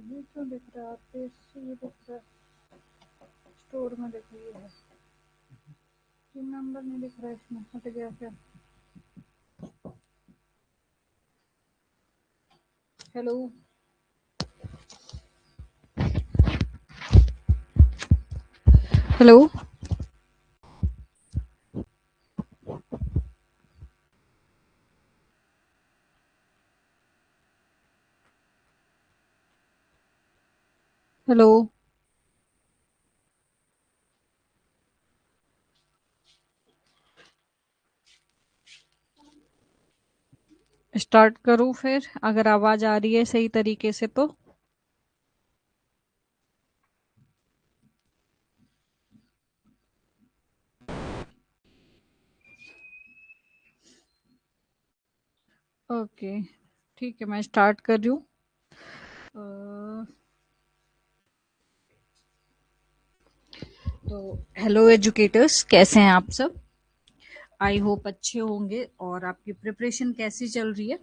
ये तो दिख रहा है, ये दिख रहा है, स्टोर में दिख रही है, पिन नंबर नहीं दिख रहा है, इसमें हट गया क्या? हेलो हेलो हेलो स्टार्ट करूं फिर, अगर आवाज आ रही है सही तरीके से तो? ओके, ठीक है, मैं स्टार्ट कर रही हूँ। तो हेलो एजुकेटर्स, कैसे हैं आप सब? आई होप अच्छे होंगे। और आपकी प्रिपरेशन कैसी चल रही है?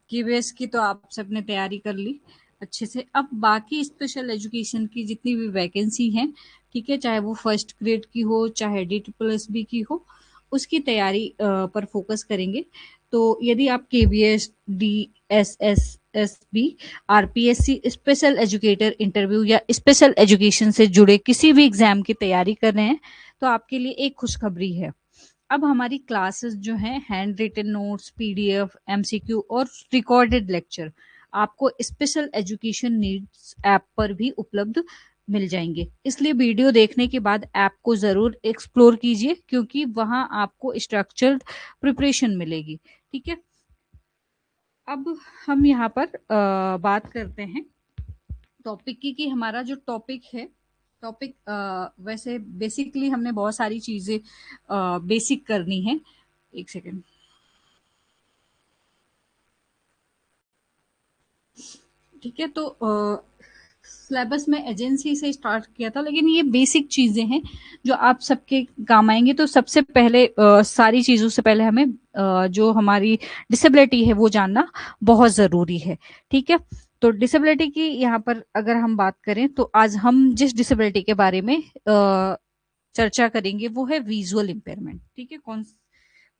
कीबीएस की तो आप सबने तैयारी कर ली अच्छे से। अब बाकी स्पेशल एजुकेशन की जितनी भी वैकेंसी हैं, ठीक है, चाहे वो फर्स्ट ग्रेड की हो चाहे DSSB की हो, उसकी तैयारी पर फोकस करेंगे। तो यदि आप KBS, DSSSB, RPSC, special educator interview या स्पेशल एजुकेशन से जुड़े किसी भी एग्जाम की तैयारी कर रहे हैं, तो आपके लिए एक खुशखबरी है। अब हमारी क्लासेस जो हैं, handwritten notes, PDF, MCQ और रिकॉर्डेड लेक्चर आपको स्पेशल एजुकेशन नीड्स ऐप पर भी उपलब्ध मिल जाएंगे। इसलिए वीडियो देखने के बाद ऐप को जरूर एक्सप्लोर कीजिए, क्योंकि वहां आपको स्ट्रक्चर्ड प्रिपरेशन मिलेगी। ठीक है, अब हम यहाँ पर बात करते हैं टॉपिक की, कि हमारा जो टॉपिक है, टॉपिक वैसे बेसिकली हमने बहुत सारी चीजें बेसिक करनी है। एक सेकेंड। ठीक है, तो सिलेबस में एजेंसी से स्टार्ट किया था, लेकिन ये बेसिक चीजें हैं जो आप सबके काम आएंगे। तो सबसे पहले सारी चीजों से पहले हमें जो हमारी डिसेबिलिटी है वो जानना बहुत जरूरी है। ठीक है, तो डिसेबिलिटी की यहाँ पर अगर हम बात करें, तो आज हम जिस डिसेबिलिटी के बारे में चर्चा करेंगे वो है विजुअल इम्पेयरमेंट। ठीक है, कौन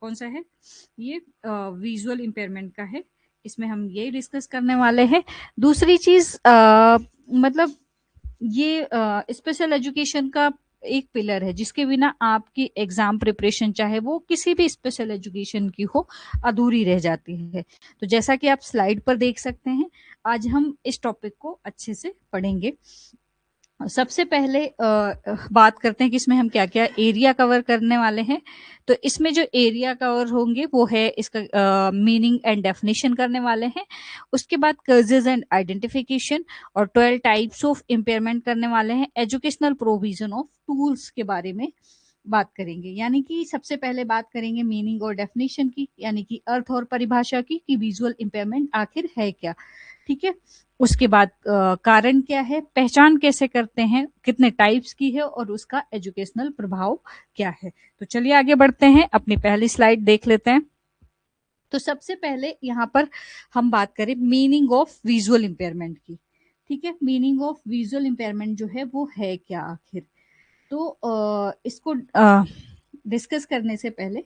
कौन सा है ये? विजुअल इम्पेयरमेंट का है। इसमें हम यही डिस्कस करने वाले हैं। दूसरी चीज, मतलब ये स्पेशल एजुकेशन का एक पिलर है जिसके बिना आपकी एग्जाम प्रिपरेशन, चाहे वो किसी भी स्पेशल एजुकेशन की हो, अधूरी रह जाती है। तो जैसा कि आप स्लाइड पर देख सकते हैं, आज हम इस टॉपिक को अच्छे से पढ़ेंगे। सबसे पहले बात करते हैं कि इसमें हम क्या क्या एरिया कवर करने वाले हैं। तो इसमें जो एरिया कवर होंगे वो है इसका मीनिंग एंड डेफिनेशन करने वाले हैं। उसके बाद कर्जेज एंड आइडेंटिफिकेशन और 12 टाइप्स ऑफ इम्पेयरमेंट करने वाले हैं। एजुकेशनल प्रोविजन ऑफ टूल्स के बारे में बात करेंगे, यानी कि सबसे पहले बात करेंगे मीनिंग और डेफिनेशन की, यानी कि अर्थ और परिभाषा की, कि विजुअल इम्पेयरमेंट आखिर है क्या। ठीक है, उसके बाद कारण क्या है, पहचान कैसे करते हैं, कितने टाइप्स की है और उसका एजुकेशनल प्रभाव क्या है। तो चलिए आगे बढ़ते हैं, अपनी पहली स्लाइड देख लेते हैं। तो सबसे पहले यहाँ पर हम बात करें मीनिंग ऑफ विजुअल इम्पेयरमेंट की। ठीक है, मीनिंग ऑफ विजुअल इम्पेयरमेंट जो है वो है क्या आखिर। तो इसको डिस्कस करने से पहले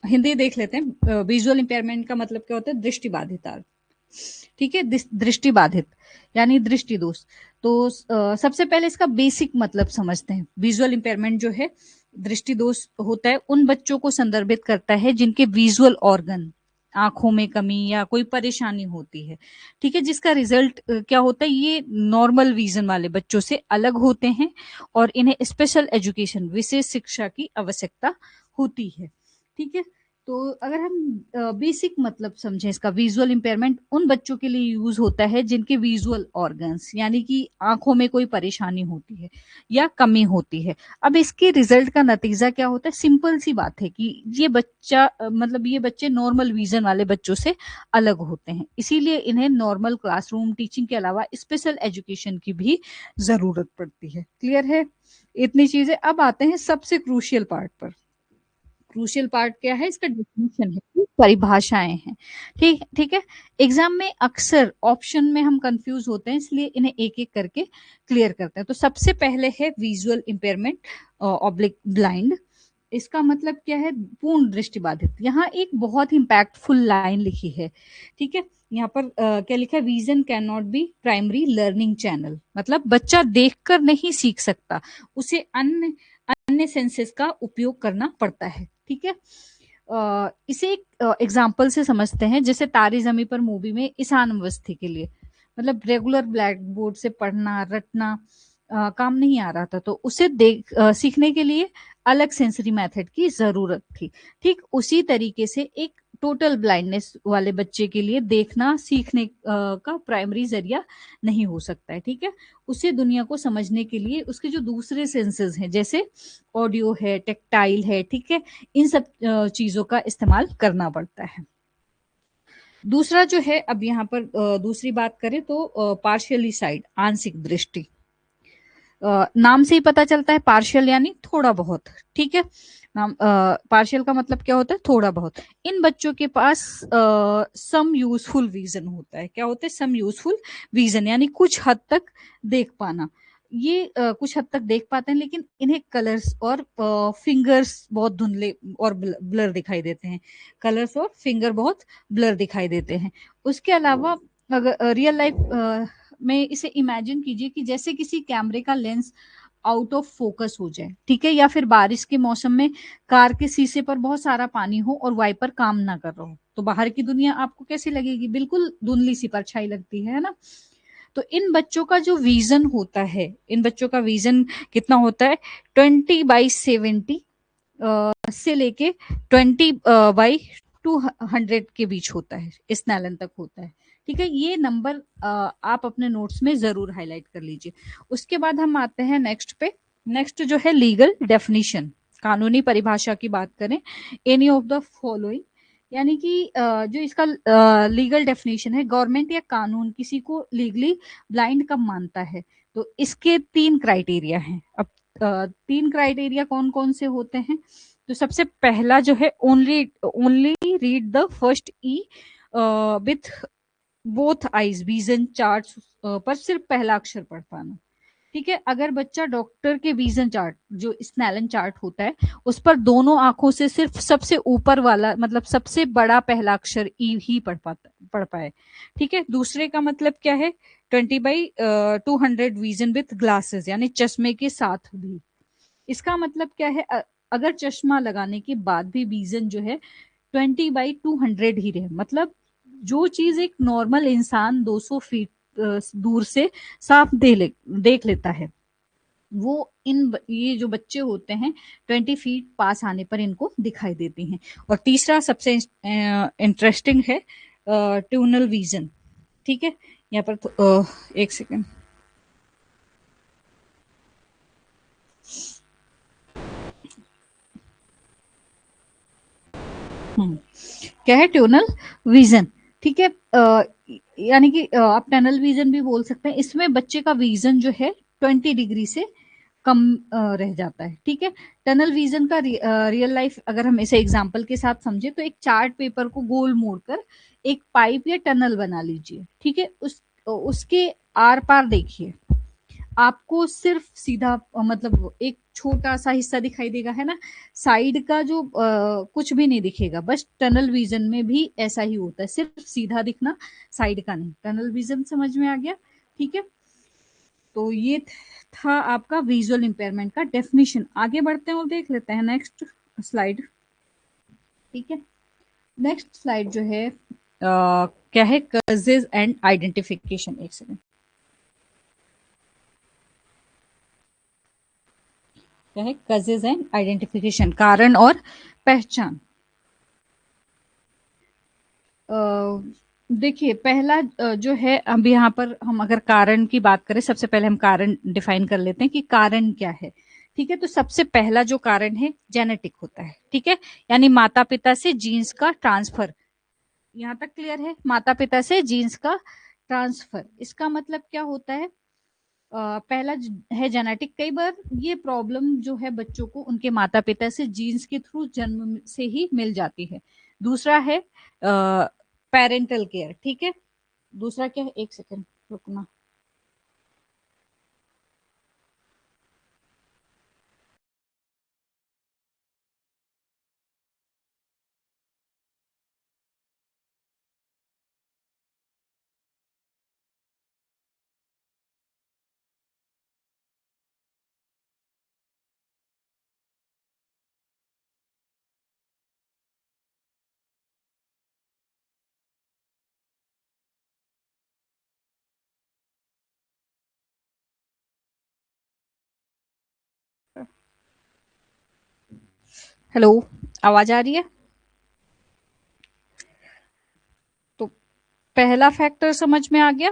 हिंदी देख लेते हैं। विजुअल इम्पेयरमेंट का मतलब क्या होता है? दृष्टि बाधिता। ठीक है, दृष्टि बाधित यानी दृष्टि दोष। तो सबसे पहले इसका बेसिक मतलब समझते हैं। विजुअल इम्पेयरमेंट जो है, दृष्टि दोष होता है, उन बच्चों को संदर्भित करता है जिनके विजुअल ऑर्गन, आंखों में कमी या कोई परेशानी होती है। ठीक है, जिसका रिजल्ट क्या होता है, ये नॉर्मल विजन वाले बच्चों से अलग होते हैं और इन्हें स्पेशल एजुकेशन, विशेष शिक्षा की आवश्यकता होती है। ठीक है, तो अगर हम बेसिक मतलब समझें इसका, विजुअल इम्पेयरमेंट उन बच्चों के लिए यूज होता है जिनके विजुअल ऑर्गन्स, यानी कि आंखों में कोई परेशानी होती है या कमी होती है। अब इसके रिजल्ट का नतीजा क्या होता है? सिंपल सी बात है कि ये बच्चा मतलब ये बच्चे नॉर्मल विजन वाले बच्चों से अलग होते हैं, इसीलिए इन्हें नॉर्मल क्लासरूम टीचिंग के अलावा स्पेशल एजुकेशन की भी जरूरत पड़ती है। क्लियर है इतनी चीजें? अब आते हैं सबसे क्रूशियल पार्ट पर। क्रूशियल पार्ट क्या है, इसका डेफिनेशन है, परिभाषाएं हैं। ठीक ठीक है। एग्जाम में अक्सर ऑप्शन में हम कंफ्यूज होते हैं, इसलिए इन्हें एक एक करके क्लियर करते हैं। तो सबसे पहले है विजुअल इम्पेयरमेंट ऑब्लिक ब्लाइंड। इसका मतलब क्या है, पूर्ण दृष्टि बाधित। यहाँ एक बहुत ही इम्पैक्टफुल लाइन लिखी है, ठीक है। यहाँ पर क्या लिखा है, vision can not be primary learning channel, मतलब बच्चा देखकर नहीं सीख सकता, उसे अन्य अन्य सेंसेस का उपयोग करना पड़ता है, ठीक है। इसे एक एग्जाम्पल से समझते हैं, जैसे तारे जमी पर मूवी में ईशान अवस्थी के लिए मतलब रेगुलर ब्लैक बोर्ड से पढ़ना रटना काम नहीं आ रहा था, तो उसे सीखने के लिए अलग सेंसरी मेथड की जरूरत थी। ठीक उसी तरीके से एक टोटल ब्लाइंडनेस वाले बच्चे के लिए देखना सीखने का प्राइमरी जरिया नहीं हो सकता है, ठीक है। उसे दुनिया को समझने के लिए उसके जो दूसरे सेंसेस हैं, जैसे ऑडियो है, टेक्टाइल है, ठीक है, इन सब चीजों का इस्तेमाल करना पड़ता है। दूसरा जो है, अब यहाँ पर दूसरी बात करें तो पार्शियली साइड, आंशिक दृष्टि। नाम से ही पता चलता है, पार्शियल यानी थोड़ा बहुत, ठीक है। नाम पार्शियल का मतलब क्या होता है, थोड़ा बहुत। इन बच्चों के पास सम यूजफुल विजन होता है। क्या होता है, सम यूजफुल विजन, यानी कुछ हद तक देख पाना। ये कुछ हद तक देख पाते हैं, लेकिन इन्हें कलर्स और फिंगर्स बहुत धुंधले और ब्लर दिखाई देते हैं। कलर्स और फिंगर बहुत ब्लर दिखाई देते हैं। उसके अलावा अगर रियल लाइफ में इसे इमेजिन कीजिए कि जैसे किसी कैमरे का लेंस आउट ऑफ फोकस हो जाए, ठीक है, या फिर बारिश के मौसम में कार के शीशे पर बहुत सारा पानी हो और वाइपर काम ना कर रहा हो, तो बाहर की दुनिया आपको कैसी लगेगी, बिल्कुल धुंधली सी परछाई लगती है ना। तो इन बच्चों का जो विजन होता है, इन बच्चों का विजन कितना होता है, 20/70 से लेके 20/200 के बीच होता है, इस नैलन तक होता है, ठीक है। ये नंबर आप अपने नोट्स में जरूर हाईलाइट कर लीजिए। उसके बाद हम आते हैं नेक्स्ट पे। नेक्स्ट जो है लीगल डेफिनेशन, कानूनी परिभाषा की बात करें, एनी ऑफ द फॉलोइंग, यानी कि जो इसका लीगल डेफिनेशन है, गवर्नमेंट या कानून किसी को लीगली ब्लाइंड कब मानता है, तो इसके 3 क्राइटेरिया हैं। अब 3 क्राइटेरिया कौन कौन से होते हैं, तो सबसे पहला जो है, only only read the first E with both eyes, vision chart पर सिर्फ पहला अक्षर पढ़ पाना, ठीक है। अगर बच्चा डॉक्टर के विजन चार्ट, जो स्नेलन चार्ट होता है, उस पर दोनों आंखों से सिर्फ सबसे ऊपर वाला, मतलब सबसे बड़ा पहला अक्षर ई ही पढ़ पाए, ठीक है। दूसरे का मतलब क्या है, 20/200 विजन विथ ग्लासेस, यानी चश्मे के साथ भी। इसका मतलब क्या है, अगर चश्मा लगाने के बाद भी विजन जो है 20/200 ही रहे, मतलब जो चीज एक नॉर्मल इंसान 200 फीट दूर से साफ देख लेता है, वो ये जो बच्चे होते हैं 20 फीट पास आने पर इनको दिखाई देती हैं। और तीसरा सबसे इंटरेस्टिंग है, ट्यूनल विजन, ठीक है। यहाँ पर एक सेकेंड। क्या है ट्यूनल विजन, ठीक है। यानी कि आप टनल विजन भी बोल सकते हैं। इसमें बच्चे का विजन जो है 20 डिग्री से कम रह जाता है, ठीक है। टनल विजन का रियल लाइफ अगर हम इसे एग्जांपल के साथ समझे, तो एक चार्ट पेपर को गोल मोड़कर एक पाइप या टनल बना लीजिए, ठीक है। उसके आर पार देखिए, आपको सिर्फ सीधा मतलब एक छोटा सा हिस्सा दिखाई देगा, है ना। साइड का जो कुछ भी नहीं दिखेगा। बस टनल विजन में भी ऐसा ही होता है, सिर्फ सीधा दिखना, साइड का नहीं। टनल विजन समझ में आ गया, ठीक है। तो ये था आपका विजुअल इंपेयरमेंट का डेफिनेशन। आगे बढ़ते हैं और देख लेते हैं नेक्स्ट स्लाइड, ठीक है। नेक्स्ट स्लाइड जो है क्या है, कजेज एंड आइडेंटिफिकेशन। एक सेकेंड, क्या है, कजेज एंड आइडेंटिफिकेशन, कारण और पहचान। देखिए पहला जो है, अब यहाँ पर हम अगर कारण की बात करें, सबसे पहले हम कारण डिफाइन कर लेते हैं कि कारण क्या है, ठीक है। तो सबसे पहला जो कारण है, जेनेटिक होता है, ठीक है, यानी माता पिता से जीन्स का ट्रांसफर। यहाँ तक क्लियर है, माता पिता से जीन्स का ट्रांसफर। इसका मतलब क्या होता है, पहला है जेनेटिक। कई बार ये प्रॉब्लम जो है बच्चों को उनके माता पिता से जीन्स के थ्रू जन्म से ही मिल जाती है। दूसरा है पेरेंटल केयर। ठीक है, दूसरा क्या है, एक सेकंड रुकना। हेलो, आवाज आ रही है? तो पहला फैक्टर समझ में आ गया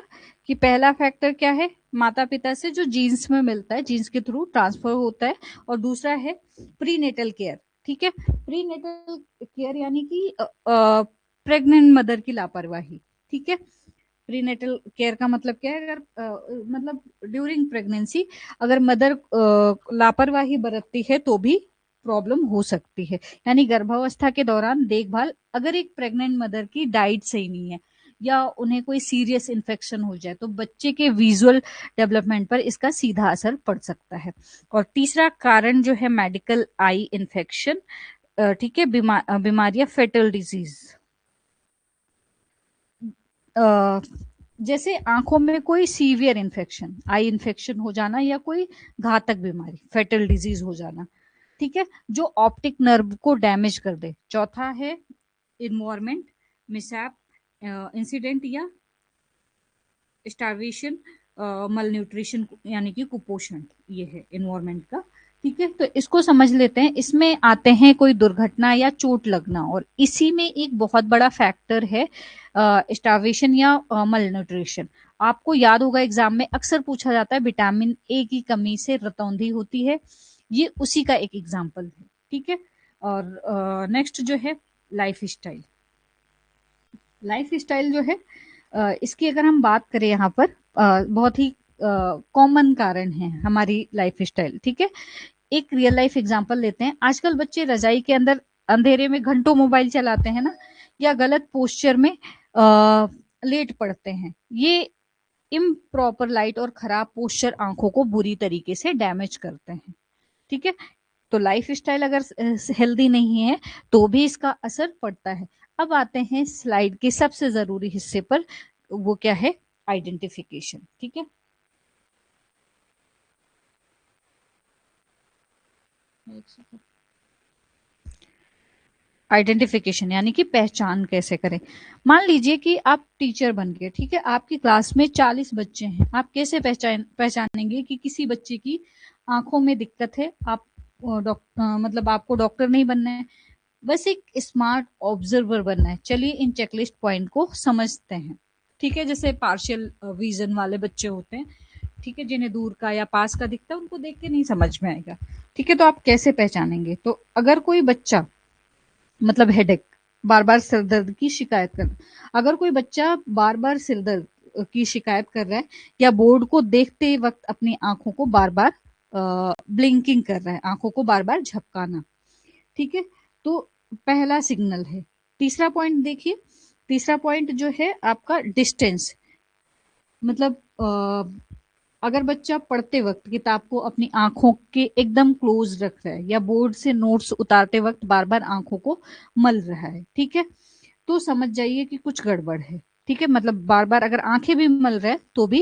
कि पहला फैक्टर क्या है, माता पिता से जो जीन्स में मिलता है, जीन्स के थ्रू ट्रांसफर होता है। और दूसरा है प्रीनेटल केयर। ठीक है, प्रीनेटल केयर यानी कि प्रेग्नेंट मदर की लापरवाही। ठीक है, प्रीनेटल केयर का मतलब क्या है, अगर मतलब ड्यूरिंग प्रेगनेंसी अगर मदर लापरवाही बरतती है तो भी प्रॉब्लम हो सकती है। यानी गर्भावस्था के दौरान देखभाल, अगर एक प्रेग्नेंट मदर की डाइट सही नहीं है या उन्हें कोई सीरियस इन्फेक्शन हो जाए तो बच्चे के विजुअल डेवलपमेंट पर इसका सीधा असर पड़ सकता है। और तीसरा कारण जो है मेडिकल आई इन्फेक्शन। ठीक है, बीमारियां, फेटल डिजीज। जैसे आंखों में कोई सीवियर इन्फेक्शन, आई इन्फेक्शन हो जाना या कोई घातक बीमारी, फेटल डिजीज हो जाना। ठीक है, जो ऑप्टिक नर्व को डैमेज कर दे। चौथा है इन्वायरमेंट, मिसहैप, इंसिडेंट या स्टार्वेशन, मल न्यूट्रिशन यानी कि कुपोषण, ये है इन्वायरमेंट का। ठीक है, तो इसको समझ लेते हैं। इसमें आते हैं कोई दुर्घटना या चोट लगना, और इसी में एक बहुत बड़ा फैक्टर है स्टार्वेशन या मल न्यूट्रिशन। आपको याद होगा एग्जाम में अक्सर पूछा जाता है विटामिन ए की कमी से रतौंधी होती है, ये उसी का एक एग्जाम्पल है। ठीक है, और नेक्स्ट जो है लाइफ स्टाइल। लाइफ स्टाइल जो है इसकी अगर हम बात करें यहाँ पर बहुत ही कॉमन कारण है हमारी लाइफ स्टाइल। ठीक है, एक रियल लाइफ एग्जांपल लेते हैं। आजकल बच्चे रजाई के अंदर अंधेरे में घंटों मोबाइल चलाते हैं ना, या गलत पोस्चर में लेट पड़ते हैं। ये इम्प्रॉपर लाइट और खराब पोस्चर आंखों को बुरी तरीके से डैमेज करते हैं। ठीक है, तो लाइफ स्टाइल अगर हेल्दी नहीं है तो भी इसका असर पड़ता है। अब आते हैं स्लाइड के सबसे जरूरी हिस्से पर, वो क्या है, आइडेंटिफिकेशन। ठीक है, आइडेंटिफिकेशन यानी कि पहचान कैसे करें। मान लीजिए कि आप टीचर बन गए। ठीक है, आपकी क्लास में 40 बच्चे हैं, आप कैसे पहचानेंगे कि किसी बच्चे की आंखों में दिक्कत है। आप मतलब आपको डॉक्टर नहीं बनना है, बस एक स्मार्ट ऑब्जर्वर बनना है। चलिए इन चेकलिस्ट पॉइंट को समझते हैं। ठीक है, जैसे पार्शियल विजन वाले बच्चे होते हैं, ठीक है, जिन्हें दूर का या पास का दिखता है उनको देख के नहीं समझ में आएगा। ठीक है, तो आप कैसे पहचानेंगे, तो अगर कोई बच्चा मतलब हेडेक, बार बार सिर दर्द की शिकायत कर, अगर कोई बच्चा बार बार सिर दर्द की शिकायत कर रहा है या बोर्ड को देखते वक्त अपनी आंखों को बार बार ब्लिंकिंग कर रहा है, आंखों को बार बार झपकाना। ठीक है, तो पहला सिग्नल है। तीसरा पॉइंट देखिए, तीसरा पॉइंट जो है आपका डिस्टेंस, मतलब अगर बच्चा पढ़ते वक्त किताब को अपनी आंखों के एकदम क्लोज रख रहा है या बोर्ड से नोट्स उतारते वक्त बार बार आंखों को मल रहा है, ठीक है, तो समझ जाइए कि कुछ गड़बड़ है। ठीक है, मतलब बार बार अगर आंखें भी मल रहा है तो भी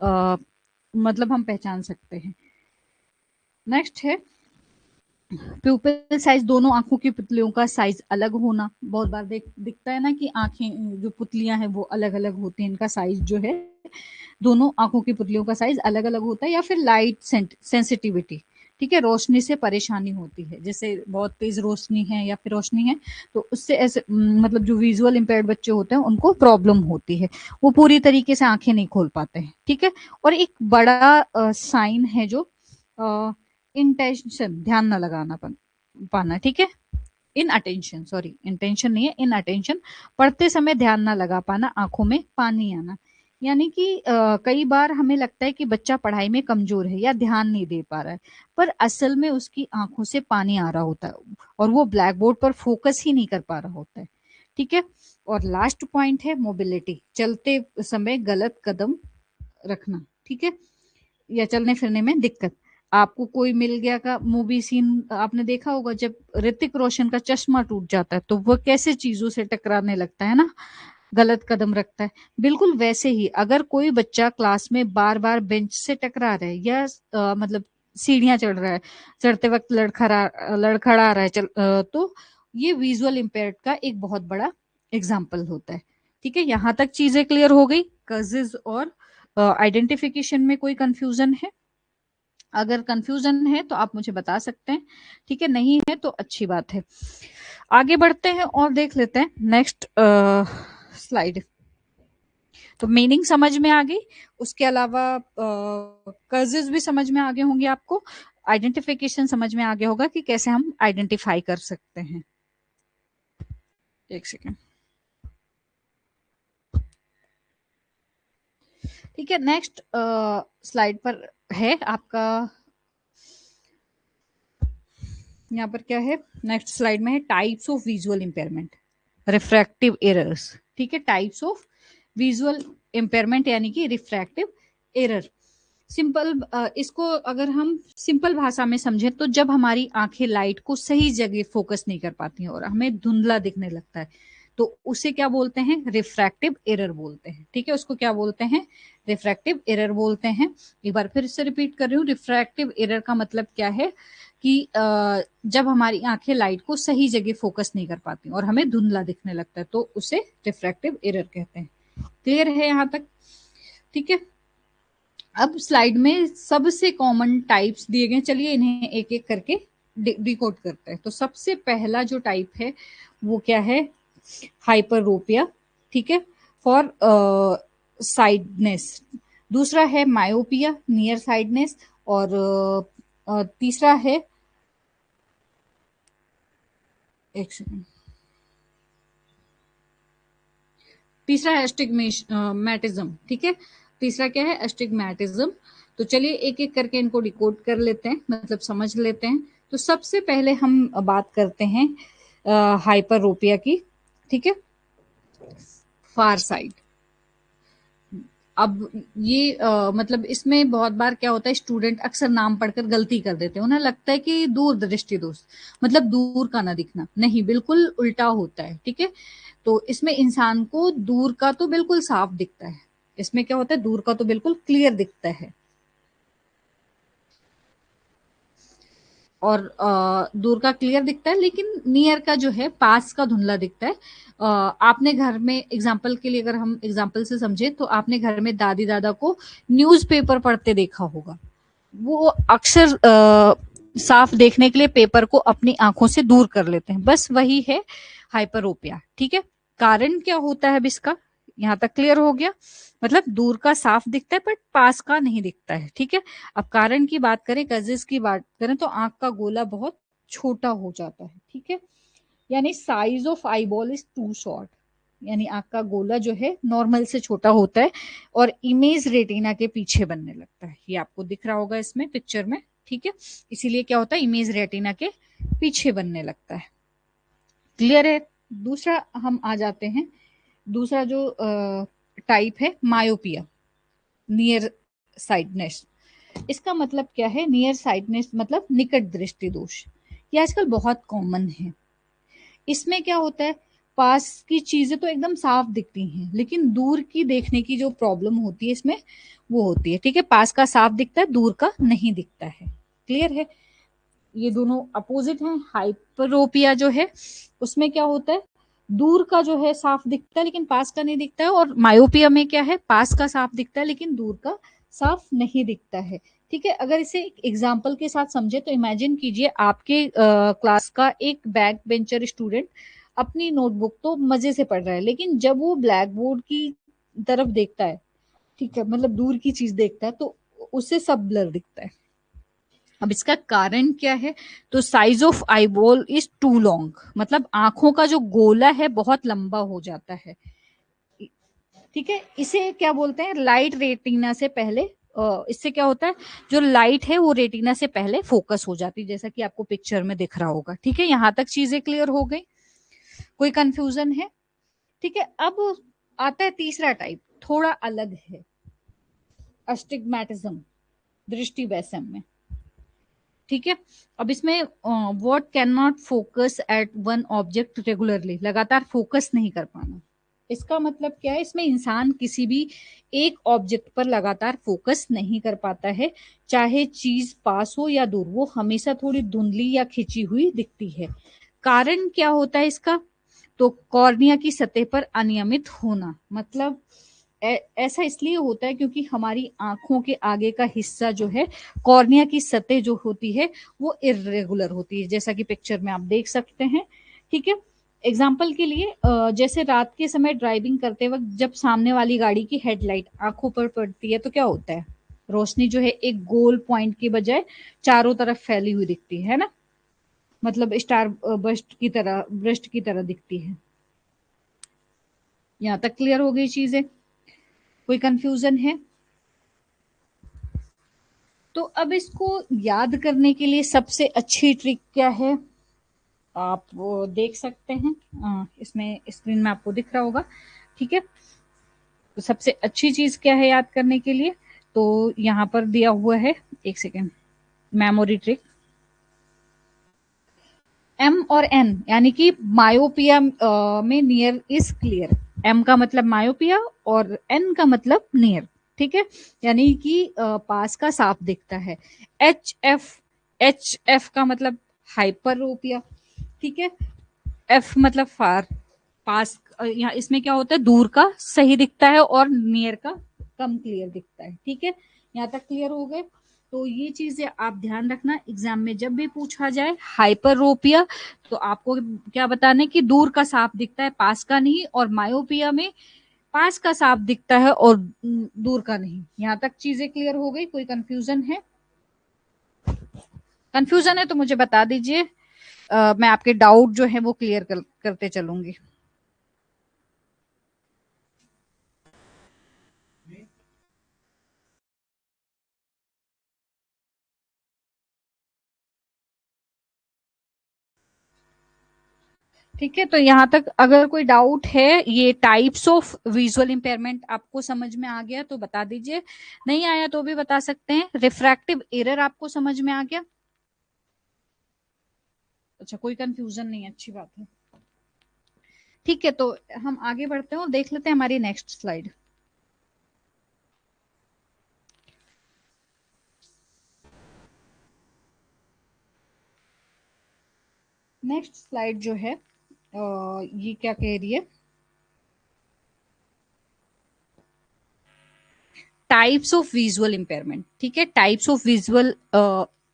आ, मतलब हम पहचान सकते हैं। नेक्स्ट है प्यूपिल साइज, दोनों आंखों की पुतलियों का साइज अलग होना। बहुत बार दिखता है ना कि आंखें जो पुतलियां हैं वो अलग अलग होती हैं, इनका साइज जो है दोनों आंखों की पुतलियों का साइज अलग अलग होता है। या फिर लाइट सेंसिटिविटी, ठीक है, रोशनी से परेशानी होती है, जैसे बहुत तेज रोशनी है या फिर रोशनी है तो उससे ऐसे मतलब जो विजुअल इम्पेयर्ड बच्चे होते हैं उनको प्रॉब्लम होती है, वो पूरी तरीके से आंखें नहीं खोल पाते हैं। ठीक है, और एक बड़ा साइन है जो इंटेंशन, ध्यान न लगाना पाना। ठीक है, इन अटेंशन, सॉरी इंटेंशन नहीं है, इन अटेंशन, पढ़ते समय ध्यान ना लगा पाना, आंखों में पानी आना। यानी कि कई बार हमें लगता है कि बच्चा पढ़ाई में कमजोर है या ध्यान नहीं दे पा रहा है, पर असल में उसकी आंखों से पानी आ रहा होता है और वो ब्लैक बोर्ड पर फोकस ही नहीं कर पा रहा होता है। ठीक है। और लास्ट पॉइंट है मोबिलिटी, चलते समय गलत कदम रखना। ठीक है, या चलने फिरने में दिक्कत। आपको कोई मिल गया का मूवी सीन आपने देखा होगा, जब ऋतिक रोशन का चश्मा टूट जाता है तो वो कैसे चीजों से टकराने लगता है ना, गलत कदम रखता है। बिल्कुल वैसे ही अगर कोई बच्चा क्लास में बार बार बेंच से टकरा रहा है या मतलब सीढ़ियां चढ़ रहा है, चढ़ते वक्त लड़खड़ा रहा है तो ये विजुअल इम्पेयर्ड का एक बहुत बड़ा एग्जाम्पल होता है। ठीक है, यहाँ तक चीजें क्लियर हो गई। कजिज और आइडेंटिफिकेशन में कोई कंफ्यूजन है? अगर कंफ्यूजन है तो आप मुझे बता सकते हैं। ठीक है, नहीं है तो अच्छी बात है। आगे बढ़ते हैं और देख लेते हैं नेक्स्ट स्लाइड। तो मीनिंग समझ में आ गई, उसके अलावा कर्जेस भी समझ में आ गए होंगे आपको, आइडेंटिफिकेशन समझ में आ गया होगा कि कैसे हम आइडेंटिफाई कर सकते हैं। एक सेकेंड। ठीक है, नेक्स्ट स्लाइड पर है आपका, यहाँ पर क्या है, नेक्स्ट स्लाइड में है types of visual impairment, refractive errors. ठीक है, टाइप्स ऑफ विजुअल इंपेयरमेंट यानी कि रिफ्रैक्टिव एरर। सिंपल इसको अगर हम सिंपल भाषा में समझे तो जब हमारी आंखें लाइट को सही जगह फोकस नहीं कर पाती हैं और हमें धुंधला दिखने लगता है, तो उसे क्या बोलते हैं, रिफ्रैक्टिव एरर बोलते हैं। ठीक है, उसको क्या बोलते हैं, रिफ्रैक्टिव एरर बोलते हैं। एक बार फिर से रिपीट कर रही हूँ, रिफ्रैक्टिव एरर का मतलब क्या है कि जब हमारी आंखें लाइट को सही जगह फोकस नहीं कर पाती और हमें धुंधला दिखने लगता है तो उसे रिफ्रैक्टिव एरर कहते हैं। क्लियर है यहाँ तक? ठीक है, अब स्लाइड में सबसे कॉमन टाइप्स दिए गए, चलिए इन्हें एक एक करके डिकोड करते हैं। तो सबसे पहला जो टाइप है वो क्या है, हाइपरोपिया। ठीक है, फॉर साइडनेस। दूसरा है मायोपिया, नियर साइडनेस। और तीसरा है, एक सेकंड, तीसरा है एस्टिग्मेटिज्म। ठीक है, तीसरा क्या है, एस्टिग्मेटिज्म। तो चलिए एक एक करके इनको डिकोड कर लेते हैं, मतलब समझ लेते हैं। तो सबसे पहले हम बात करते हैं हाइपरोपिया की। ठीक है, फार साइड। अब ये मतलब इसमें बहुत बार क्या होता है, स्टूडेंट अक्सर नाम पढ़कर गलती कर देते हैं, उन्हें लगता है कि दूर दृष्टि दोष मतलब दूर का ना दिखना, नहीं, बिल्कुल उल्टा होता है। ठीक है, तो इसमें इंसान को दूर का तो बिल्कुल साफ दिखता है, इसमें क्या होता है, दूर का तो बिल्कुल क्लियर दिखता है और दूर का क्लियर दिखता है, लेकिन नियर का जो है, पास का धुंधला दिखता है। आपने घर में एग्जाम्पल के लिए, अगर हम एग्जाम्पल से समझे तो आपने घर में दादी दादा को न्यूज़पेपर पढ़ते देखा होगा, वो अक्सर साफ देखने के लिए पेपर को अपनी आंखों से दूर कर लेते हैं, बस वही है हाइपरोपिया। ठीक है, कारण क्या होता है अब इसका, यहाँ तक क्लियर हो गया, मतलब दूर का साफ दिखता है बट पास का नहीं दिखता है। ठीक है, अब कारण की बात करें, कजिस की बात करें, तो आंख का गोला बहुत छोटा हो जाता है। ठीक है, यानी size of eyeball is too short, यानी आंख का गोला जो है नॉर्मल से छोटा होता है और इमेज रेटिना के पीछे बनने लगता है, ये आपको दिख रहा होगा इसमें पिक्चर में। ठीक है, इसीलिए क्या होता है, इमेज रेटिना के पीछे बनने लगता है। क्लियर है? दूसरा हम आ जाते हैं, दूसरा जो टाइप है मायोपिया, नियर साइडनेस। इसका मतलब क्या है, नियर साइडनेस मतलब निकट दृष्टि दोष, ये आजकल बहुत कॉमन है। इसमें क्या होता है, पास की चीजें तो एकदम साफ दिखती हैं लेकिन दूर की देखने की जो प्रॉब्लम होती है इसमें वो होती है। ठीक है, पास का साफ दिखता है, दूर का नहीं दिखता है। क्लियर है? ये दोनों अपोजिट हैं। हाइपरोपिया जो है उसमें क्या होता है, दूर का जो है साफ दिखता है लेकिन पास का नहीं दिखता है, और मायोपिया में क्या है, पास का साफ दिखता है लेकिन दूर का साफ नहीं दिखता है। ठीक है, अगर इसे एक एग्जाम्पल के साथ समझे तो इमेजिन कीजिए, आपके क्लास का एक बैक बेंचर स्टूडेंट अपनी नोटबुक तो मजे से पढ़ रहा है, लेकिन जब वो ब्लैक बोर्ड की तरफ देखता है, ठीक है, मतलब दूर की चीज देखता है, तो उसे सब ब्लर दिखता है। अब इसका कारण क्या है, तो size of eyeball is too long, मतलब आंखों का जो गोला है बहुत लंबा हो जाता है। ठीक है, इसे क्या बोलते हैं, लाइट रेटिना से पहले इससे क्या होता है, जो लाइट है वो रेटिना से पहले फोकस हो जाती है, जैसा कि आपको पिक्चर में दिख रहा होगा। ठीक है, यहां तक चीजें क्लियर हो गई, कोई कंफ्यूजन है? ठीक है, अब आता है तीसरा टाइप, थोड़ा अलग है, अस्टिग्मेटिज्म, दृष्टि वैषम्य। ठीक है, अब इसमें what can not focus at one object regularly, लगातार फोकस नहीं कर पाना। इसका मतलब क्या है, इसमें इंसान किसी भी एक ऑब्जेक्ट पर लगातार फोकस नहीं कर पाता है, चाहे चीज पास हो या दूर, वो हमेशा थोड़ी धुंधली या खिंची हुई दिखती है। कारण क्या होता है इसका, तो कॉर्निया की सतह पर अनियमित होना, मतलब ऐसा इसलिए होता है क्योंकि हमारी आंखों के आगे का हिस्सा जो है, कॉर्निया की सतह जो होती है वो इरेगुलर होती है, जैसा कि पिक्चर में आप देख सकते हैं। ठीक है, एग्जाम्पल के लिए जैसे रात के समय ड्राइविंग करते वक्त जब सामने वाली गाड़ी की हेडलाइट आंखों पर पड़ती है तो क्या होता है, रोशनी जो है एक गोल पॉइंट की बजाय चारों तरफ फैली हुई दिखती है ना, मतलब स्टार बस्ट की तरह दिखती है। यहाँ तक क्लियर हो गई चीजें, कोई कंफ्यूजन है? तो अब इसको याद करने के लिए सबसे अच्छी ट्रिक क्या है, आप वो देख सकते हैं, इसमें स्क्रीन में आपको दिख रहा होगा। ठीक है, तो सबसे अच्छी चीज क्या है याद करने के लिए, तो यहाँ पर दिया हुआ है, एक सेकेंड, मेमोरी ट्रिक। एम और एन यानी कि मायोपिया में नियर इज क्लियर, एम का मतलब मायोपिया और एन का मतलब नियर। ठीक है, यानी कि पास का साफ दिखता है। एच एफ का मतलब हाइपरोपिया। ठीक है, एफ मतलब फार, पास, यहाँ इसमें क्या होता है, दूर का सही दिखता है और नियर का कम क्लियर दिखता है। ठीक है, यहाँ तक क्लियर हो गए? तो ये चीजें आप ध्यान रखना, एग्जाम में जब भी पूछा जाए हाइपरोपिया, तो आपको क्या बताना है कि दूर का साफ दिखता है, पास का नहीं, और मायोपिया में पास का साफ दिखता है और दूर का नहीं। यहाँ तक चीजें क्लियर हो गई, कोई कंफ्यूजन है? कंफ्यूजन है तो मुझे बता दीजिए, मैं आपके डाउट जो है वो क्लियर करते चलूंगी। ठीक है, तो यहाँ तक अगर कोई डाउट है, ये टाइप्स ऑफ विजुअल इंपेयरमेंट आपको समझ में आ गया तो बता दीजिए, नहीं आया तो भी बता सकते हैं। रिफ्रैक्टिव एरर आपको समझ में आ गया? अच्छा, कोई कंफ्यूजन नहीं है, अच्छी बात है। ठीक है, तो हम आगे बढ़ते हैं और देख लेते हैं हमारी नेक्स्ट स्लाइड। नेक्स्ट स्लाइड जो है ये क्या कह रही है, टाइप्स ऑफ विजुअल इंपेयरमेंट। ठीक है, types of visual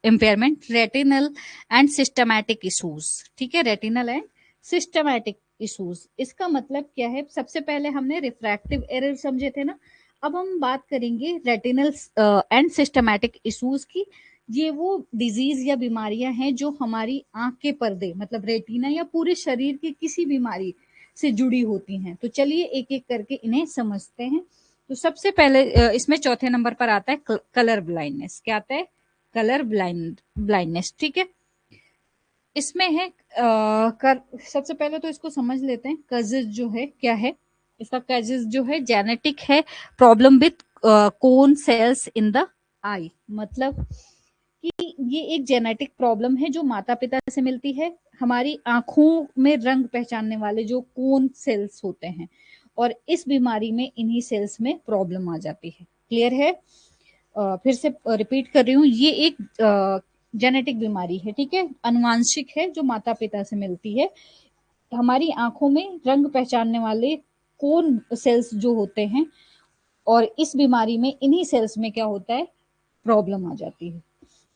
impairment, retinal and systematic issues. ठीक है, रेटिनल एंड सिस्टमैटिक इशूज, इसका मतलब क्या है, सबसे पहले हमने रिफ्रैक्टिव एरर समझे थे ना, अब हम बात करेंगे रेटिनल एंड सिस्टमैटिक इशूज की। ये वो डिजीज या बीमारियां हैं जो हमारी आंख के पर्दे, मतलब रेटिना या पूरे शरीर की किसी बीमारी से जुड़ी होती हैं। तो चलिए एक एक करके इन्हें समझते हैं। तो सबसे पहले इसमें चौथे नंबर पर आता है कलर ब्लाइंडनेस। क्या आता है? Colour blindness. ठीक है, इसमें है सबसे पहले तो इसको समझ लेते हैं, कजिज जो है क्या है, इसका कजिज जो है जेनेटिक है, problem with cone cells in the eye, मतलब कि ये एक जेनेटिक प्रॉब्लम है जो माता पिता से मिलती है। हमारी आंखों में रंग पहचानने वाले जो कोन सेल्स होते हैं, और इस बीमारी में इन्हीं सेल्स में प्रॉब्लम आ जाती है। क्लियर है? फिर से रिपीट कर रही हूँ, ये एक जेनेटिक बीमारी है। ठीक है, अनुवांशिक है जो माता पिता से मिलती है। हमारी आंखों में रंग पहचानने वाले कोन सेल्स जो होते हैं, और इस बीमारी में इन्हीं सेल्स में क्या होता है, प्रॉब्लम आ जाती है।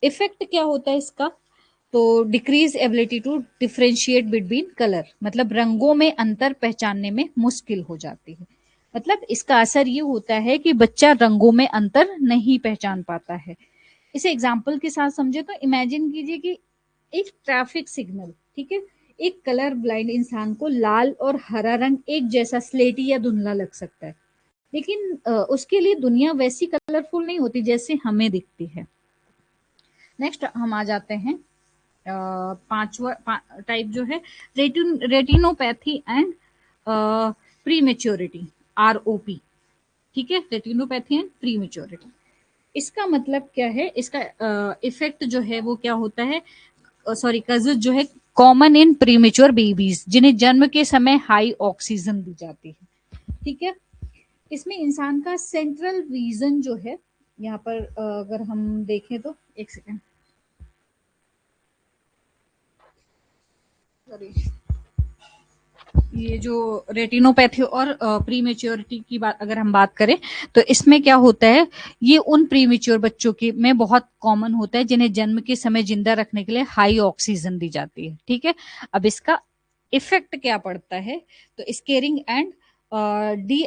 इफेक्ट क्या होता है इसका, तो decrease ability to differentiate between colour, मतलब रंगों में अंतर पहचानने में मुश्किल हो जाती है। मतलब इसका असर ये होता है कि बच्चा रंगों में अंतर नहीं पहचान पाता है। इसे एग्जाम्पल के साथ समझे तो इमेजिन कीजिए कि एक ट्रैफिक सिग्नल, ठीक है, एक कलर ब्लाइंड इंसान को लाल और हरा रंग एक जैसा स्लेटी या धुंधला लग सकता है। लेकिन उसके लिए दुनिया वैसी कलरफुल नहीं होती जैसे हमें दिखती है। नेक्स्ट हम आ जाते हैं पांचवा टाइप जो है retinopathy and pre maturity, ROP। ठीक है, रेटिनोपैथी एंड प्री मेच्योरिटी। इसका मतलब क्या है, इसका इफेक्ट जो है वो क्या होता है, सॉरी कजिज जो है कॉमन इन प्रीमेच्योर बेबीज जिन्हें जन्म के समय हाई ऑक्सीजन दी जाती है। ठीक है, इसमें इंसान का सेंट्रल रीजन जो है, यहाँ पर अगर हम देखें तो एक सेकेंड, सॉरी, ये जो रेटिनोपैथी और प्री मेच्योरिटी की बात अगर हम बात करें तो इसमें क्या होता है, ये उन प्री मेच्योर बच्चों के में बहुत कॉमन होता है जिन्हें जन्म के समय जिंदा रखने के लिए हाई ऑक्सीजन दी जाती है। ठीक है, अब इसका इफेक्ट क्या पड़ता है, तो squaring and D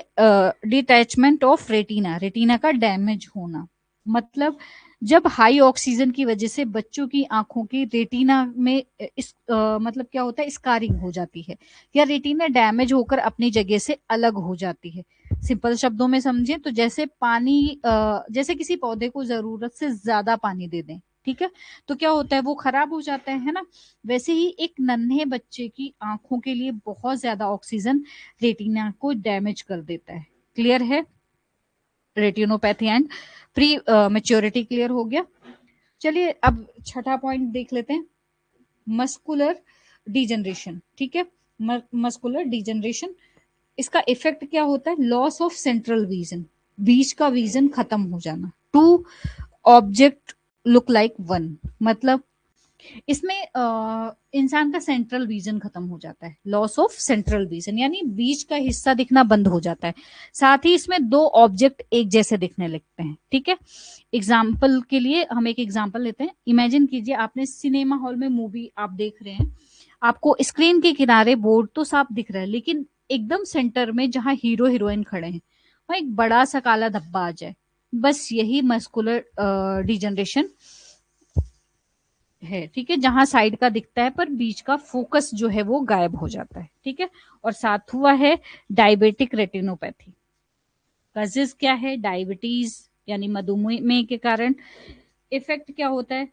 detachment of retina, retina का डैमेज होना। मतलब जब हाई ऑक्सीजन की वजह से बच्चों की आंखों की रेटिना में मतलब क्या होता है, स्कारिंग हो जाती है या रेटिना डैमेज होकर अपनी जगह से अलग हो जाती है। सिंपल शब्दों में समझें तो जैसे पानी, जैसे किसी पौधे को जरूरत से ज्यादा पानी दे दें, ठीक है, तो क्या होता है, वो खराब हो जाता है ना। वैसे ही एक नन्हे बच्चे की आंखों के लिए बहुत ज्यादा ऑक्सीजन रेटिना को डैमेज कर देता है। क्लियर है, retinopathy and pre maturity clear हो गया। चलिए अब छठा पॉइंट देख लेते हैं, मस्कुलर डिजनरेशन। ठीक है, मस्कुलर डिजनरेशन, इसका इफेक्ट क्या होता है, लॉस ऑफ सेंट्रल विजन, बीच का विजन खत्म हो जाना। Two object look like one, मतलब इसमें इंसान का सेंट्रल विजन खत्म हो जाता है, लॉस ऑफ सेंट्रल विजन यानी बीच का हिस्सा दिखना बंद हो जाता है। साथ ही इसमें दो ऑब्जेक्ट एक जैसे दिखने लगते हैं। ठीक है, एग्जाम्पल के लिए हम एक एग्जाम्पल लेते हैं। इमेजिन कीजिए आपने सिनेमा हॉल में मूवी आप देख रहे हैं, आपको स्क्रीन के किनारे बोर्ड तो साफ दिख रहा है, लेकिन एकदम सेंटर में जहां हीरो हीरोइन खड़े हैं वहां एक बड़ा सा काला धब्बा आ जाए, बस यही मस्कुलर डिजनरेशन है। ठीक है, जहां साइड का दिखता है पर बीच का फोकस जो है वो गायब हो जाता है। ठीक है, और साथ हुआ है डायबिटिक रेटिनोपैथी। कजेस क्या है, डायबिटीज यानी मधुमेह के कारण इफेक्ट क्या होता है,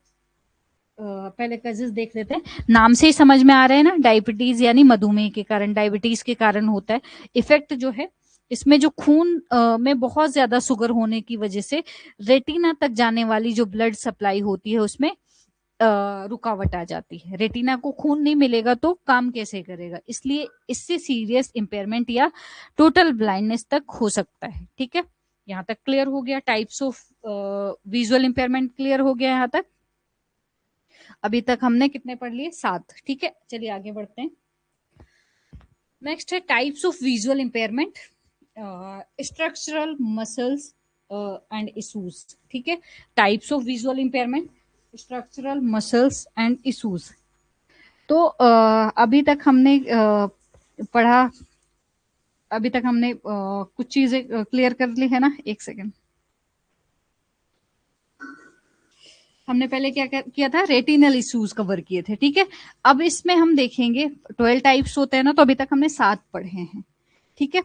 पहले कजेस देख लेते हैं। नाम से ही समझ में आ रहा है ना, डायबिटीज यानी मधुमेह के कारण, डायबिटीज के कारण होता है। इफेक्ट जो है इसमें जो खून में बहुत ज्यादा शुगर होने की वजह से रेटिना तक जाने वाली जो ब्लड सप्लाई होती है उसमें रुकावट आ जाती है। रेटिना को खून नहीं मिलेगा तो काम कैसे करेगा, इसलिए इससे सीरियस इंपेयरमेंट या टोटल ब्लाइंडनेस तक हो सकता है। ठीक है, यहाँ तक क्लियर हो गया, types of visual impairment clear हो गया यहाँ तक। अभी तक हमने कितने पढ़ लिए, 7। ठीक है, चलिए आगे बढ़ते हैं। नेक्स्ट है types of visual impairment, structural muscles and issues. ठीक है, types of visual impairment, structural muscles and issues. तो अभी तक हमने पढ़ा, अभी तक हमने कुछ चीजें क्लियर कर ली है ना। एक सेकेंड, हमने पहले क्या किया था, रेटिनल इश्यूज कवर किए थे। ठीक है, अब इसमें हम देखेंगे 12 टाइप्स होते हैं ना, तो अभी तक हमने 7 पढ़े हैं। ठीक है,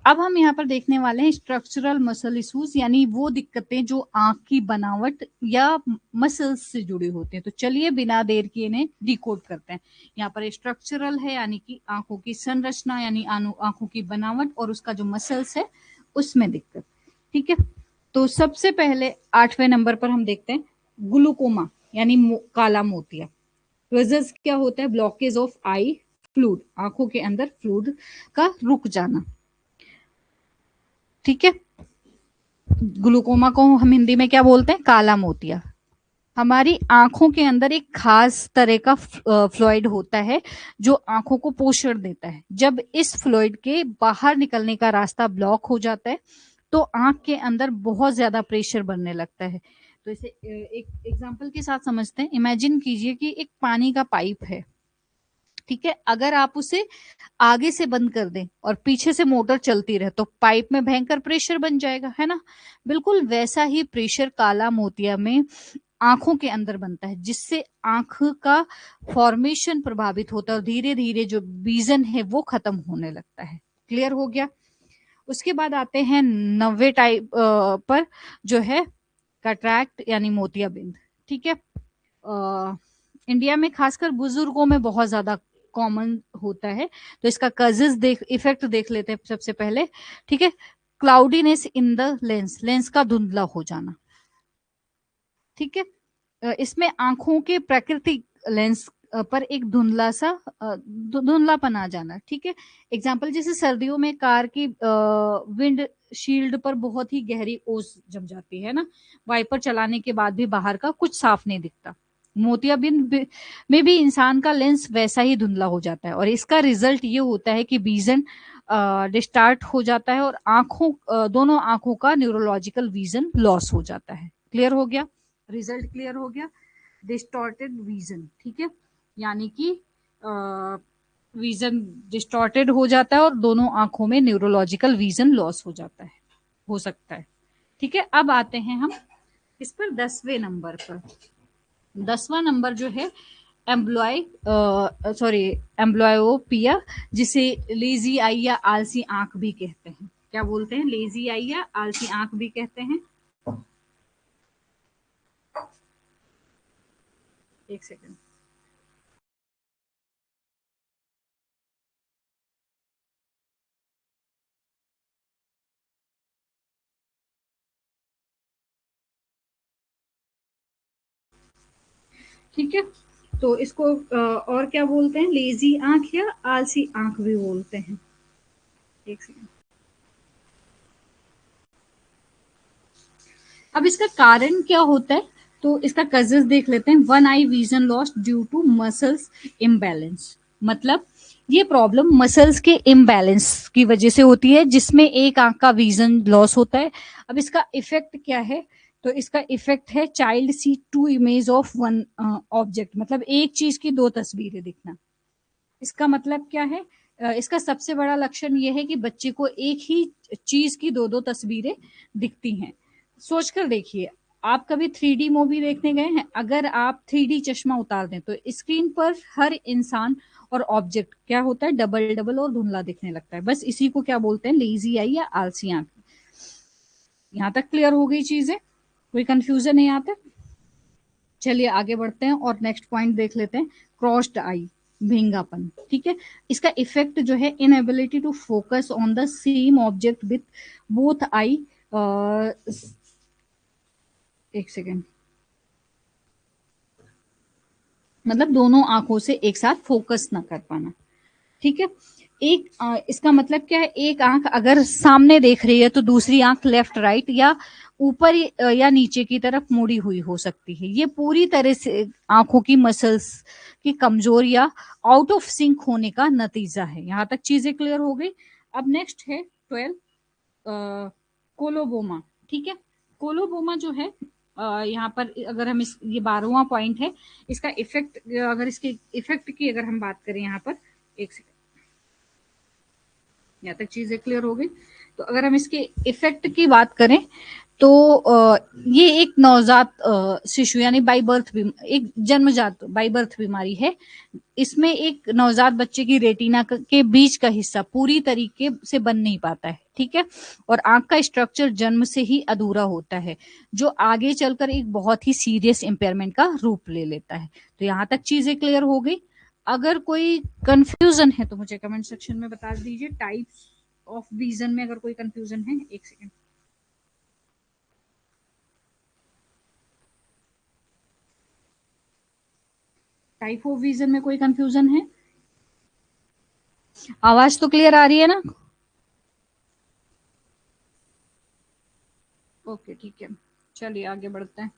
अब हम यहाँ पर देखने वाले हैं स्ट्रक्चरल मसल इश्यूज, यानी वो दिक्कतें जो आंख की बनावट या मसल्स से जुड़ी होती हैं। तो चलिए बिना देर किए इन्हें डिकोड करते हैं। यहाँ पर स्ट्रक्चरल है यानी कि आंखों की संरचना यानी आंखों की बनावट, और उसका जो मसल्स है उसमें दिक्कत। ठीक है, तो सबसे पहले 8वें नंबर पर हम देखते हैं ग्लूकोमा यानी काला मोतिया। वजह क्या होता है, ब्लॉकेज ऑफ आई फ्लूड, आंखों के अंदर फ्लूड का रुक जाना। ठीक है, ग्लूकोमा को हम हिंदी में क्या बोलते हैं, काला मोतिया। हमारी आंखों के अंदर एक खास तरह का फ्लूइड होता है जो आंखों को पोषण देता है। जब इस फ्लूइड के बाहर निकलने का रास्ता ब्लॉक हो जाता है तो आंख के अंदर बहुत ज्यादा प्रेशर बनने लगता है। तो इसे एक एग्जांपल के साथ समझते हैं। इमेजिन कीजिए कि एक पानी का पाइप है, ठीक है, अगर आप उसे आगे से बंद कर दें और पीछे से मोटर चलती रहे तो पाइप में भयंकर प्रेशर बन जाएगा, है ना। बिल्कुल वैसा ही प्रेशर काला मोतिया में आंखों के अंदर बनता है, जिससे आंख का फॉर्मेशन प्रभावित होता है और धीरे धीरे जो विजन है वो खत्म होने लगता है। क्लियर हो गया। उसके बाद आते हैं 90 टाइप पर, जो है कटरैक्ट यानी मोतियाबिंद। ठीक है, इंडिया में खासकर बुजुर्गों में बहुत ज्यादा कॉमन होता है। तो इसका कजिज देख इफेक्ट देख लेते हैं सबसे पहले। ठीक है, cloudiness in the lens, lens का धुंधला हो जाना। ठीक है, इसमें आंखों के प्राकृतिक लेंस पर एक धुंधला सा धुंधलापन आ जाना। ठीक है, एग्जाम्पल जैसे सर्दियों में कार की विंड शील्ड पर बहुत ही गहरी ओस जम जाती है ना, वाइपर चलाने के बाद भी बाहर का कुछ साफ नहीं दिखता। में भी इंसान का लेंस वैसा ही धुंधला हो जाता है, और इसका रिजल्ट ये होता है कि विजन डिस्टार्ट हो जाता है, और दोनों आंखों का न्यूरोलॉजिकल विजन लॉस हो जाता है। क्लियर हो गया, रिजल्ट क्लियर हो गया। डिस्टॉर्टेड विजन, ठीक है, यानी कि विजन डिस्टॉर्टेड हो जाता है और दोनों आंखों में न्यूरोलॉजिकल विजन लॉस हो जाता है, हो सकता है। ठीक है, अब आते हैं हम इस पर 10वें नंबर पर। 10वां नंबर जो है एम्ब्लॉयोपिया, जिसे लेजी आई या आलसी आंख भी कहते हैं। क्या बोलते हैं? लेजी आई या आलसी आंख भी कहते हैं। एक सेकंड। ठीक है, तो इसको और क्या बोलते हैं? लेजी आंख या आलसी आंख भी बोलते हैं। एक सेकंड। अब इसका कारण क्या होता है, तो इसका कजेस देख लेते हैं। One eye vision loss due to muscles imbalance, मतलब ये प्रॉब्लम मसल्स के इम्बैलेंस की वजह से होती है, जिसमें एक आंख का विजन लॉस होता है। अब इसका इफेक्ट क्या है, तो इसका इफेक्ट है child see two image of one object, मतलब एक चीज की दो तस्वीरें दिखना। इसका मतलब क्या है? इसका सबसे बड़ा लक्षण यह है कि बच्चे को एक ही चीज की दो दो तस्वीरें दिखती हैं। सोच कर देखिए, आप कभी 3D मूवी देखने गए हैं? अगर आप 3D चश्मा उतार दें तो स्क्रीन पर हर इंसान और ऑब्जेक्ट क्या होता है? डबल डबल और धुंधला दिखने लगता है। बस इसी को क्या बोलते हैं? लेजी आई या आलसी आंख। यहाँ तक क्लियर हो गई चीजें? कोई कंफ्यूजन नहीं आता? चलिए आगे बढ़ते हैं और नेक्स्ट पॉइंट देख लेते हैं। क्रॉस्ड आई, भेंगापन। ठीक है, इसका इफेक्ट जो है inability to focus on the same object with both eye. एक सेकेंड, मतलब दोनों आंखों से एक साथ फोकस ना कर पाना। ठीक है, इसका मतलब क्या है? एक आंख अगर सामने देख रही है तो दूसरी आंख लेफ्ट राइट या ऊपर या नीचे की तरफ मुड़ी हुई हो सकती है। ये पूरी तरह से आंखों की मसल्स की कमजोर या आउट ऑफ सिंक होने का नतीजा है। यहां तक चीजें क्लियर हो गई। अब नेक्स्ट है 12, कोलोबोमा। ठीक है, कोलोबोमा जो है यहाँ पर अगर हम ये 12वां पॉइंट है। इसका इफेक्ट, अगर इसके इफेक्ट की अगर हम बात करें यहाँ पर, एक सेकंड, यहाँ तक चीजें क्लियर हो गई। तो अगर हम इसके इफेक्ट की बात करें तो ये एक नवजात शिशु यानी बाई बर्थ, एक जन्मजात बाई बर्थ बीमारी है। इसमें एक नवजात बच्चे की रेटिना के बीच का हिस्सा पूरी तरीके से बन नहीं पाता है। ठीक है, और आंख का स्ट्रक्चर जन्म से ही अधूरा होता है, जो आगे चलकर एक बहुत ही सीरियस इंपेयरमेंट का रूप ले लेता है। तो यहाँ तक चीजें क्लियर हो गई। अगर कोई कंफ्यूजन है तो मुझे कमेंट सेक्शन में बता दीजिए। टाइप्स ऑफ विजन में अगर कोई कंफ्यूजन है। एक सेकेंड। टाइप ऑफ विजन में कोई कंफ्यूजन है? आवाज तो क्लियर आ रही है ना? ओके ठीक है, चलिए आगे बढ़ते हैं।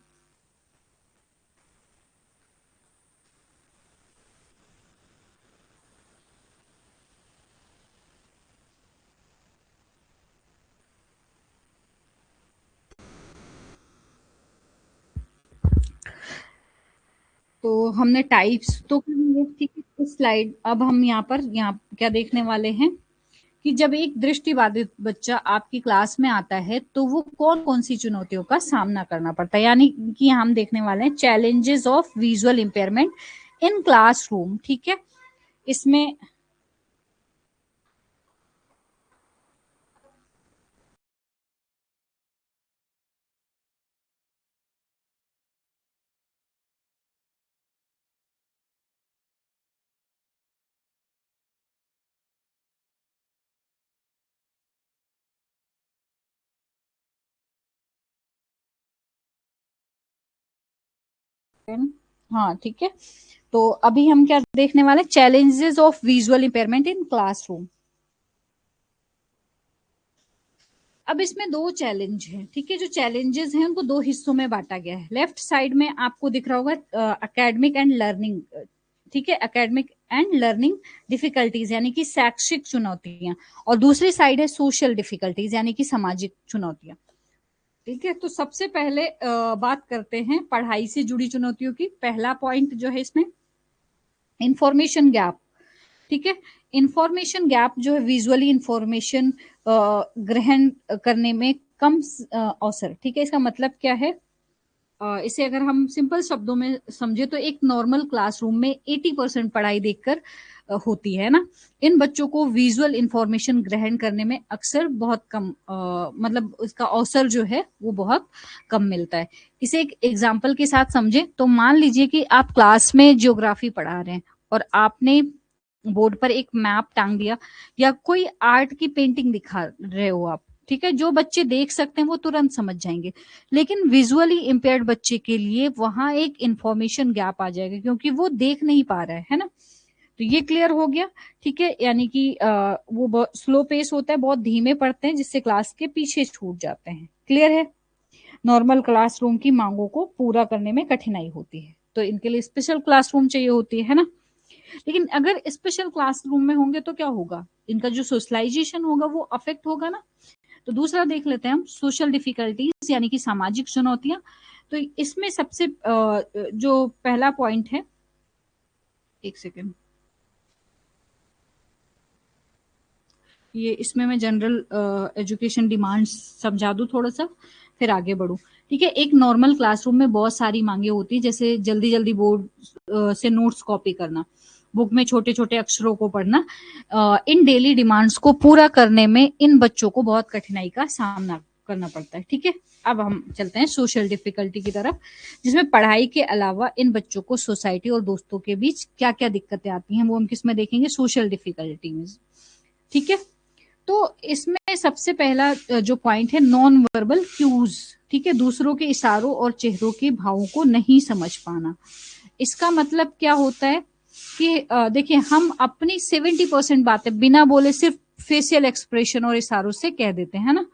तो हमने टाइप्स तो कर लिए, ठीक है। स्लाइड अब हम यहाँ क्या देखने वाले हैं कि जब एक दृष्टिबाधित बच्चा आपकी क्लास में आता है तो वो कौन कौन सी चुनौतियों का सामना करना पड़ता है, यानी कि हम देखने वाले हैं challenges of visual impairment in classroom. ठीक है, इसमें हाँ ठीक है। तो अभी हम क्या देखने वाले, challenges of visual impairment in classroom. अब इसमें दो चैलेंज हैं, ठीक है। जो चैलेंजेस हैं उनको दो हिस्सों में बांटा गया है। लेफ्ट साइड में आपको दिख रहा होगा एकेडमिक एंड लर्निंग, ठीक है, एकेडमिक एंड लर्निंग डिफिकल्टीज यानी कि शैक्षिक चुनौतियां, और दूसरी साइड है सोशल डिफिकल्टीज यानी कि सामाजिक चुनौतियां, ठीक है। तो सबसे पहले बात करते हैं पढ़ाई से जुड़ी चुनौतियों की। पहला पॉइंट जो है इसमें इंफॉर्मेशन गैप, ठीक है। इंफॉर्मेशन गैप जो है विजुअली इंफॉर्मेशन ग्रहण करने में कम अवसर, ठीक है। इसका मतलब क्या है, इसे अगर हम सिंपल शब्दों में समझे तो एक नॉर्मल क्लासरूम में 80% पढ़ाई देखकर होती है ना। इन बच्चों को विजुअल इंफॉर्मेशन ग्रहण करने में अक्सर बहुत कम मतलब उसका अवसर जो है वो बहुत कम मिलता है। इसे एक एग्जाम्पल के साथ समझे तो मान लीजिए कि आप क्लास में ज्योग्राफी पढ़ा रहे हैं और आपने बोर्ड पर एक मैप टांग दिया या कोई आर्ट की पेंटिंग दिखा रहे हो आप, ठीक है। जो बच्चे देख सकते हैं वो तुरंत समझ जाएंगे, लेकिन विजुअली इम्पेयर्ड बच्चे के लिए वहां एक इंफॉर्मेशन गैप आ जाएगा क्योंकि वो देख नहीं पा रहा है ना। तो ये क्लियर हो गया, ठीक है। यानी कि वो स्लो पेस होता है, बहुत धीमे पढ़ते हैं जिससे क्लास के पीछे छूट जाते हैं। क्लियर है। नॉर्मल क्लासरूम की मांगों को पूरा करने में कठिनाई होती है, तो इनके लिए स्पेशल क्लासरूम चाहिए होती है ना। लेकिन अगर स्पेशल क्लासरूम में होंगे तो क्या होगा, इनका जो सोशलाइजेशन होगा वो अफेक्ट होगा ना। तो दूसरा देख लेते हैं हम, सोशल डिफिकल्टीज यानी कि सामाजिक चुनौतियां। तो इसमें सबसे जो पहला पॉइंट है, एक सेकेंड, ये इसमें मैं जनरल एजुकेशन डिमांड्स समझा दूं थोड़ा सा, फिर आगे बढ़ू, ठीक है। एक नॉर्मल क्लासरूम में बहुत सारी मांगे होती है, जैसे जल्दी जल्दी बोर्ड से नोट्स कॉपी करना, बुक में छोटे छोटे अक्षरों को पढ़ना। इन डेली डिमांड्स को पूरा करने में इन बच्चों को बहुत कठिनाई का सामना करना पड़ता है, ठीक है। अब हम चलते हैं सोशल डिफिकल्टी की तरफ, जिसमें पढ़ाई के अलावा इन बच्चों को सोसाइटी और दोस्तों के बीच क्या क्या दिक्कतें आती हैं वो हम किस में देखेंगे, सोशल डिफिकल्टी में, ठीक है। तो इसमें सबसे पहला जो पॉइंट है नॉन वर्बल क्यूज, ठीक है, दूसरों के इशारों और चेहरों के भावों को नहीं समझ पाना। इसका मतलब क्या होता है कि देखिए हम अपनी 70% बातें बिना बोले सिर्फ फेशियल एक्सप्रेशन और इशारों से कह देते हैं ना।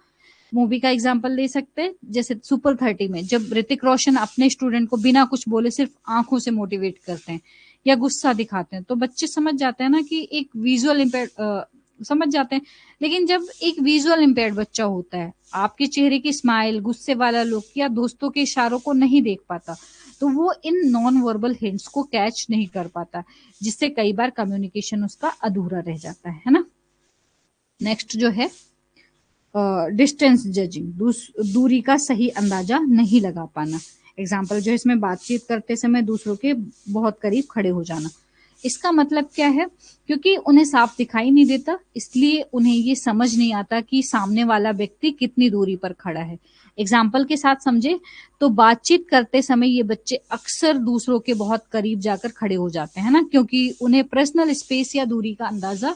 मूवी का एग्जांपल ले सकते हैं, जैसे सुपर 30 में जब ऋतिक रोशन अपने स्टूडेंट को बिना कुछ बोले सिर्फ आंखों से मोटिवेट करते हैं या गुस्सा दिखाते हैं तो बच्चे समझ जाते हैं ना कि एक विजुअल इम्पेयर, समझ जाते हैं। लेकिन जब एक विजुअल इम्पेयर्ड बच्चा होता है, आपके चेहरे की स्माइल, गुस्से वाला लुक या दोस्तों के इशारों को नहीं देख पाता, तो वो इन नॉन वर्बल हिंट्स को कैच नहीं कर पाता, जिससे कई बार कम्युनिकेशन उसका अधूरा रह जाता है ना। नेक्स्ट जो है डिस्टेंस जजिंग, दूरी का सही अंदाजा नहीं लगा पाना। एग्जाम्पल जो है इसमें बातचीत करते समय दूसरों के बहुत करीब खड़े हो जाना। इसका मतलब क्या है, क्योंकि उन्हें साफ दिखाई नहीं देता इसलिए उन्हें ये समझ नहीं आता कि सामने वाला व्यक्ति कितनी दूरी पर खड़ा है। एग्जाम्पल के साथ समझे तो बातचीत करते समय ये बच्चे अक्सर दूसरों के बहुत करीब जाकर खड़े हो जाते हैं ना, क्योंकि उन्हें पर्सनल स्पेस या दूरी का अंदाजा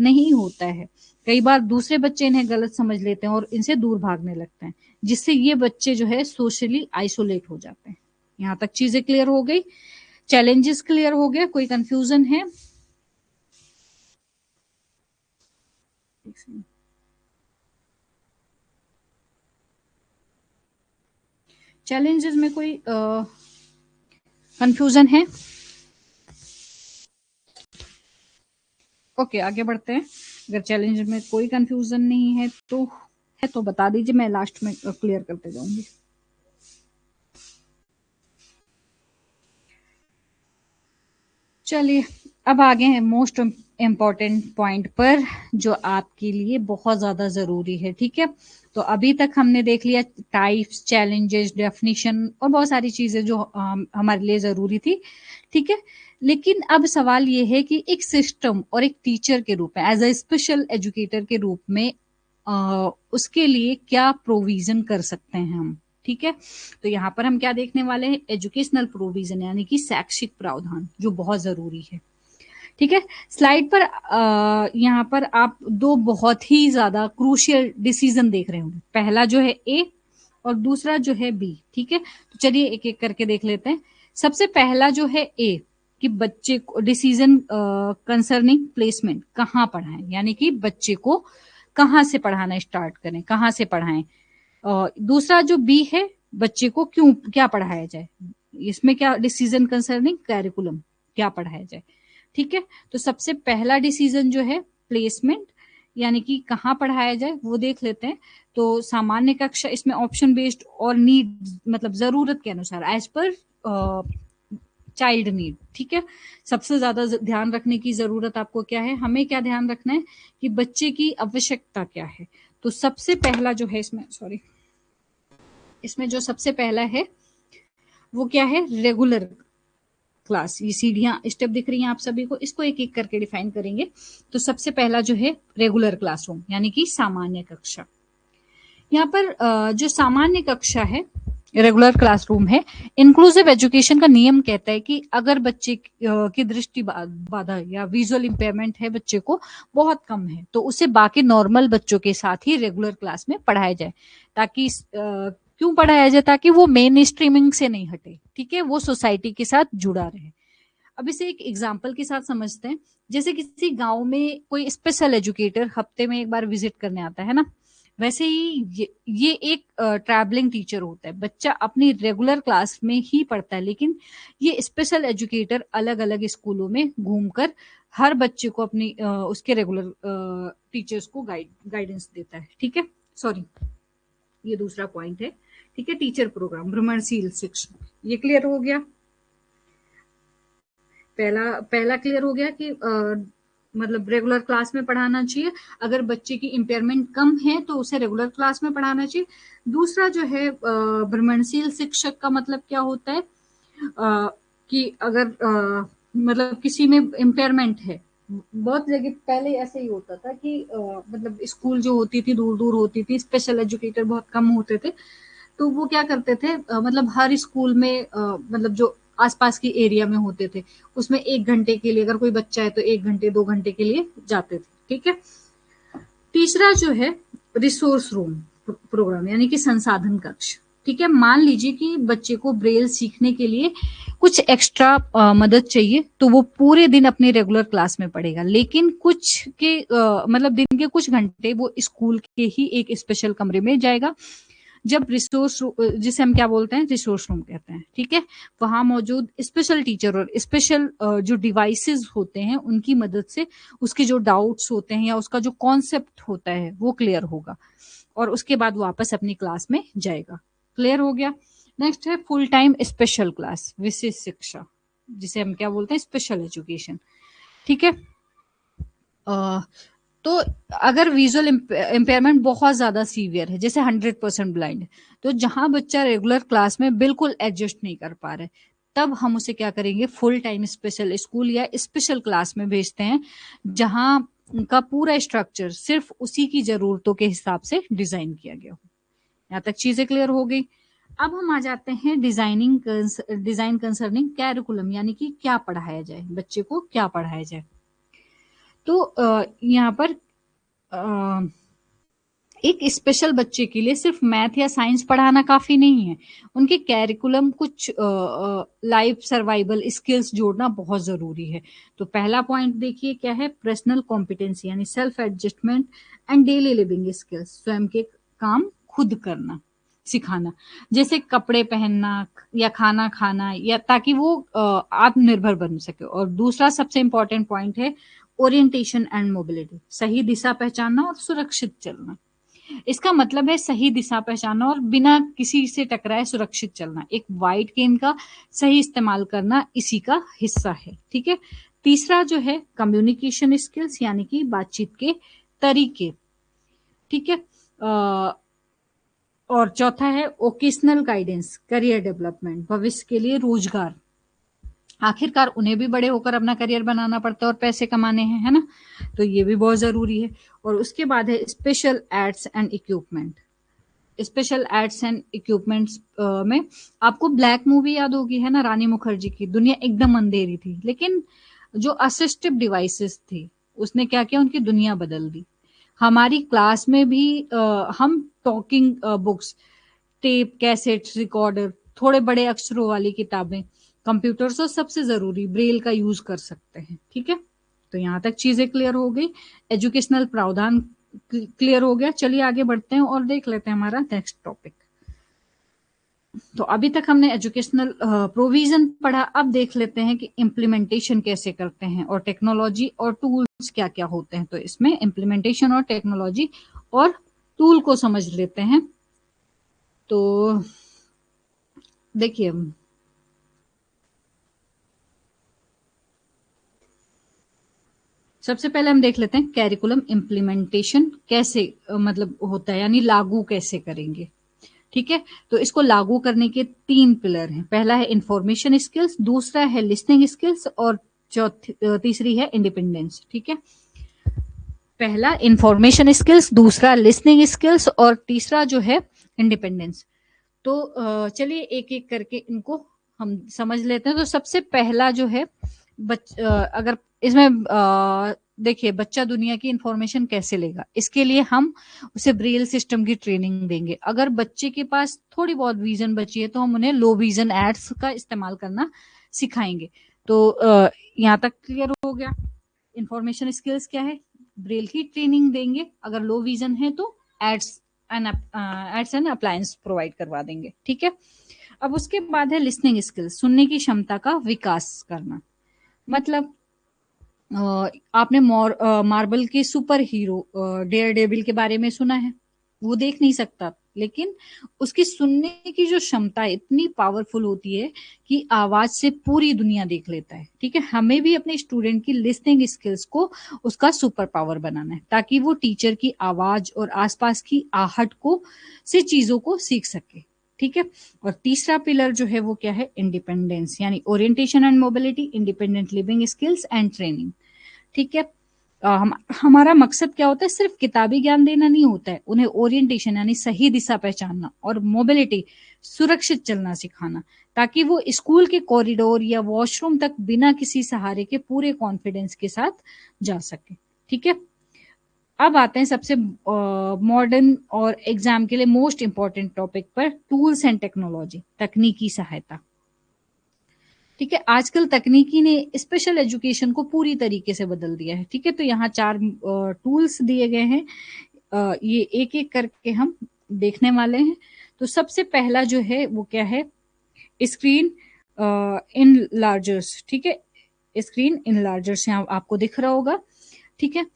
नहीं होता है। कई बार दूसरे बच्चे इन्हें गलत समझ लेते हैं और इनसे दूर भागने लगते हैं, जिससे ये बच्चे जो है सोशली आइसोलेट हो जाते हैं। यहाँ तक चीजें क्लियर हो गई, चैलेंजेस क्लियर हो गया, कोई कंफ्यूजन है? चैलेंजेस में कोई कंफ्यूजन है? ओके आगे बढ़ते हैं। अगर चैलेंज में कोई कंफ्यूजन नहीं है तो बता दीजिए, मैं लास्ट में क्लियर करते जाऊंगी। चलिए अब आगे हैं मोस्ट इम्पॉर्टेंट पॉइंट पर, जो आपके लिए बहुत ज्यादा जरूरी है, ठीक है। तो अभी तक हमने देख लिया टाइप्स, चैलेंजेस, डेफिनेशन और बहुत सारी चीजें जो हमारे लिए जरूरी थी, ठीक है। लेकिन अब सवाल ये है कि एक सिस्टम और एक टीचर के रूप में, एज ए स्पेशल एजुकेटर के रूप में उसके लिए क्या प्रोविजन कर सकते हैं हम, ठीक है। तो यहाँ पर हम क्या देखने वाले हैं, एजुकेशनल प्रोविजन यानी कि शैक्षिक प्रावधान जो बहुत जरूरी है, ठीक है। स्लाइड पर यहाँ पर आप दो बहुत ही ज्यादा क्रूशियल डिसीजन देख रहे होंगे, पहला जो है ए और दूसरा जो है बी, ठीक है। तो चलिए एक एक करके देख लेते हैं। सबसे पहला जो है ए, कि बच्चे को डिसीजन कंसर्निंग प्लेसमेंट, कहाँ पढ़ाएं, यानी कि बच्चे को कहाँ से पढ़ाना स्टार्ट करें, कहाँ से पढ़ाएं। दूसरा जो बी है, बच्चे को क्यों क्या पढ़ाया जाए, इसमें क्या डिसीजन कंसर्निंग कैरिकुलम, क्या पढ़ाया जाए। ठीक है, तो सबसे पहला डिसीजन जो है प्लेसमेंट, यानी कि कहाँ पढ़ाया जाए, वो देख लेते हैं। तो सामान्य कक्षा, इसमें ऑप्शन बेस्ड और नीड, मतलब जरूरत के अनुसार, एज पर चाइल्ड नीड। ठीक है, सबसे ज्यादा ध्यान रखने की जरूरत आपको क्या है, हमें क्या ध्यान रखना है कि बच्चे की आवश्यकता क्या है। तो सबसे पहला जो है इसमें, सॉरी, इसमें जो सबसे पहला है वो क्या है, रेगुलर क्लास। ये सीढ़ियां स्टेप दिख रही हैं आप सभी को, इसको एक एक करके डिफाइन करेंगे। तो सबसे पहला जो है रेगुलर क्लासरूम, यानी कि सामान्य कक्षा। यहाँ पर जो सामान्य कक्षा है, रेगुलर क्लासरूम है, इंक्लूसिव एजुकेशन का नियम कहता है कि अगर बच्चे की दृष्टि बाधा या विजुअल इंपेयरमेंट है बच्चे को बहुत कम है, तो उसे बाकी नॉर्मल बच्चों के साथ ही रेगुलर क्लास में पढ़ाया जाए। ताकि क्यों पढ़ाया जाए, ताकि वो मेन स्ट्रीमिंग से नहीं हटे। ठीक है, वो सोसाइटी के साथ जुड़ा रहे। अब इसे एक एग्जाम्पल के साथ समझते हैं। जैसे किसी गांव में कोई स्पेशल एजुकेटर हफ्ते में एक बार विजिट करने आता है ना, वैसे ही ये एक ट्रैवलिंग टीचर होता है। बच्चा अपनी रेगुलर क्लास में ही पढ़ता है, लेकिन ये स्पेशल एजुकेटर अलग अलग स्कूलों में घूमकर हर बच्चे को अपनी उसके रेगुलर टीचर्स को गाइडेंस देता है। ठीक है, सॉरी, ये दूसरा पॉइंट है। ठीक है, टीचर प्रोग्राम, भ्रमणशील शिक्षण, ये क्लियर हो गया। पहला पहला क्लियर हो गया कि मतलब रेगुलर क्लास में पढ़ाना चाहिए। अगर बच्चे की इम्पेयरमेंट कम है तो उसे रेगुलर क्लास में पढ़ाना चाहिए। दूसरा जो है भ्रमणशील शिक्षक का मतलब क्या होता है, कि अगर मतलब किसी में इम्पेयरमेंट है, बहुत जगह पहले ऐसे ही होता था कि मतलब स्कूल जो होती थी दूर दूर होती थी, स्पेशल एजुकेटर बहुत कम होते थे। तो वो क्या करते थे, मतलब हर स्कूल में मतलब जो आसपास की एरिया में होते थे, उसमें 1 घंटे के लिए अगर कोई बच्चा है तो 1 घंटे 2 घंटे के लिए जाते थे। ठीक है, तीसरा जो है रिसोर्स रूम प्रोग्राम, यानी कि संसाधन कक्ष। ठीक है, मान लीजिए कि बच्चे को ब्रेल सीखने के लिए कुछ एक्स्ट्रा मदद चाहिए, तो वो पूरे दिन अपनी रेगुलर क्लास में पढ़ेगा, लेकिन कुछ के मतलब दिन के कुछ घंटे वो स्कूल के ही एक स्पेशल कमरे में जाएगा, जब रिसोर्स, जिसे हम क्या बोलते हैं, रिसोर्स रूम कहते हैं। ठीक है, वहां मौजूद स्पेशल टीचर और स्पेशल जो डिवाइसेस होते हैं उनकी मदद से उसके जो डाउट्स होते हैं या उसका जो कॉन्सेप्ट होता है वो क्लियर होगा, और उसके बाद वापस अपनी क्लास में जाएगा। क्लियर हो गया। नेक्स्ट है फुल टाइम स्पेशल क्लास, विशेष शिक्षा, जिसे हम क्या बोलते हैं, स्पेशल एजुकेशन। ठीक है, तो अगर विजुअल इम्पेयरमेंट बहुत ज्यादा सीवियर है, जैसे 100% ब्लाइंड है, तो जहां बच्चा रेगुलर क्लास में बिल्कुल एडजस्ट नहीं कर पा रहे, तब हम उसे क्या करेंगे, फुल टाइम स्पेशल स्कूल या स्पेशल क्लास में भेजते हैं, जहां उनका पूरा स्ट्रक्चर सिर्फ उसी की जरूरतों के हिसाब से डिजाइन किया गया हो। यहाँ तक चीजें क्लियर हो गई। अब हम आ जाते हैं डिजाइन कंसर्निंग कैरिकुलम, यानी कि क्या पढ़ाया जाए, बच्चे को क्या पढ़ाया जाए। तो यहाँ पर एक स्पेशल बच्चे के लिए सिर्फ मैथ या साइंस पढ़ाना काफी नहीं है, उनके कैरिकुलम कुछ लाइफ सर्वाइवल स्किल्स जोड़ना बहुत जरूरी है। तो पहला पॉइंट देखिए क्या है, पर्सनल कॉम्पिटेंसी, यानी self adjustment and daily living skills, स्वयं के काम खुद करना सिखाना, जैसे कपड़े पहनना या खाना खाना, या ताकि वो आत्मनिर्भर बन सके। और दूसरा सबसे इंपॉर्टेंट पॉइंट है ओरिएंटेशन एंड मोबिलिटी, सही दिशा पहचानना और सुरक्षित चलना। इसका मतलब है सही दिशा पहचानना और बिना किसी से टकराए सुरक्षित चलना। एक वाइड केन का सही इस्तेमाल करना इसी का हिस्सा है। ठीक है, तीसरा जो है कम्युनिकेशन स्किल्स, यानी कि बातचीत के तरीके। ठीक है, और चौथा है ओकेशनल गाइडेंस, करियर डेवलपमेंट, भविष्य के लिए रोजगार। आखिरकार उन्हें भी बड़े होकर अपना करियर बनाना पड़ता है और पैसे कमाने हैं, है ना, तो ये भी बहुत जरूरी है। और उसके बाद है special aids and equipment. Special aids and equipments में आपको ब्लैक मूवी याद होगी, है ना, रानी मुखर्जी की, दुनिया एकदम अंधेरी थी, लेकिन जो असिस्टिव डिवाइसेस थी उसने क्या किया, उनकी दुनिया बदल दी। हमारी क्लास में भी हम talking books, tape, cassettes, recorder, थोड़े बड़े अक्षरों वाली किताबें, कंप्यूटर्स और सबसे जरूरी ब्रेल का यूज कर सकते हैं। ठीक है, तो यहाँ तक चीजें क्लियर हो गई, एजुकेशनल प्रावधान क्लियर हो गया। चलिए आगे बढ़ते हैं और देख लेते हैं हमारा नेक्स्ट टॉपिक। तो अभी तक हमने एजुकेशनल प्रोविजन पढ़ा, अब देख लेते हैं कि इम्प्लीमेंटेशन कैसे करते हैं और टेक्नोलॉजी और टूल्स क्या क्या होते हैं। तो इसमें इम्प्लीमेंटेशन और टेक्नोलॉजी और टूल को समझ लेते हैं। तो देखिए, सबसे पहले हम देख लेते हैं कैरिकुलम इम्प्लीमेंटेशन कैसे मतलब होता है, यानी लागू कैसे करेंगे। ठीक है, तो इसको लागू करने के 3 पिलर हैं। पहला है इंफॉर्मेशन स्किल्स, दूसरा है लिसनिंग स्किल्स और चौथी तीसरी है इंडिपेंडेंस। ठीक है, पहला इंफॉर्मेशन स्किल्स, दूसरा लिसनिंग स्किल्स और तीसरा जो है इंडिपेंडेंस। तो चलिए एक एक करके इनको हम समझ लेते हैं। तो सबसे पहला जो है अगर इसमें देखिए, बच्चा दुनिया की इंफॉर्मेशन कैसे लेगा, इसके लिए हम उसे ब्रेल सिस्टम की ट्रेनिंग देंगे। अगर बच्चे के पास थोड़ी बहुत विजन बची है तो हम उन्हें लो विजन एड्स का इस्तेमाल करना सिखाएंगे। तो यहाँ तक क्लियर हो गया। इंफॉर्मेशन स्किल्स क्या है, ब्रेल की ट्रेनिंग देंगे। अगर लो विजन है तो aids aids and appliance provide करवा देंगे। ठीक है, अब उसके बाद है लिसनिंग स्किल्स, सुनने की क्षमता का विकास करना। मतलब आपने मार्बल के सुपर हीरो डेयर डेविल के बारे में सुना है। वो देख नहीं सकता, लेकिन उसकी सुनने की जो क्षमता है इतनी पावरफुल होती है कि आवाज से पूरी दुनिया देख लेता है। ठीक है, हमें भी अपने स्टूडेंट की लिसनिंग स्किल्स को उसका सुपर पावर बनाना है, ताकि वो टीचर की आवाज और आसपास की आहट को से चीजों को सीख सके। ठीक है, और तीसरा पिलर जो है वो क्या है, इंडिपेंडेंस, यानी orientation and mobility, independent living skills and training. ठीक है, हमारा मकसद क्या होता है, सिर्फ किताबी ज्ञान देना नहीं होता है, उन्हें ओरिएंटेशन यानी सही दिशा पहचानना और मोबिलिटी सुरक्षित चलना सिखाना, ताकि वो स्कूल के कॉरिडोर या वॉशरूम तक बिना किसी सहारे के पूरे कॉन्फिडेंस के साथ जा सके। ठीक है, अब आते हैं सबसे मॉडर्न और एग्जाम के लिए मोस्ट इंपॉर्टेंट टॉपिक पर, टूल्स एंड टेक्नोलॉजी, तकनीकी सहायता। ठीक है, आजकल तकनीकी ने स्पेशल एजुकेशन को पूरी तरीके से बदल दिया है। ठीक है, तो यहाँ 4 टूल्स दिए गए हैं, ये एक एक करके हम देखने वाले हैं। तो सबसे पहला जो है वो क्या है, स्क्रीन इन लार्जर्स। ठीक है, स्क्रीन इन लार्जर्स यहाँ आपको दिख रहा होगा। ठीक है,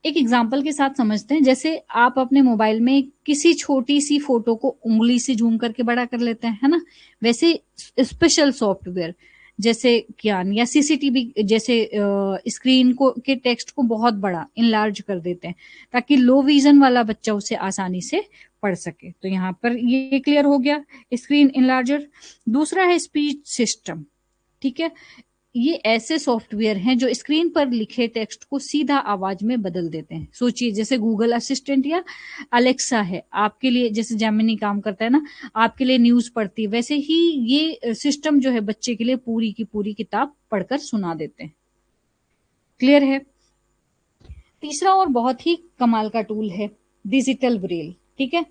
एक एग्जाम्पल के साथ समझते हैं। जैसे आप अपने मोबाइल में किसी छोटी सी फोटो को उंगली से जूम करके बड़ा कर लेते हैं, है ना, वैसे स्पेशल सॉफ्टवेयर जैसे ज्ञान या सीसीटीवी जैसे स्क्रीन को के टेक्स्ट को बहुत बड़ा इनलार्ज कर देते हैं, ताकि लो विजन वाला बच्चा उसे आसानी से पढ़ सके। तो यहाँ पर ये क्लियर हो गया, स्क्रीन इनलार्जर। दूसरा है स्पीच सिस्टम। ठीक है, ये ऐसे सॉफ्टवेयर हैं जो स्क्रीन पर लिखे टेक्स्ट को सीधा आवाज में बदल देते हैं। सोचिए, जैसे गूगल असिस्टेंट या अलेक्सा है आपके लिए, जैसे जेमिनी काम करता है ना, आपके लिए न्यूज पढ़ती है, वैसे ही ये सिस्टम जो है बच्चे के लिए पूरी की पूरी किताब पढ़कर सुना देते हैं। क्लियर है। तीसरा और बहुत ही कमाल का टूल है डिजिटल ब्रेल। ठीक है,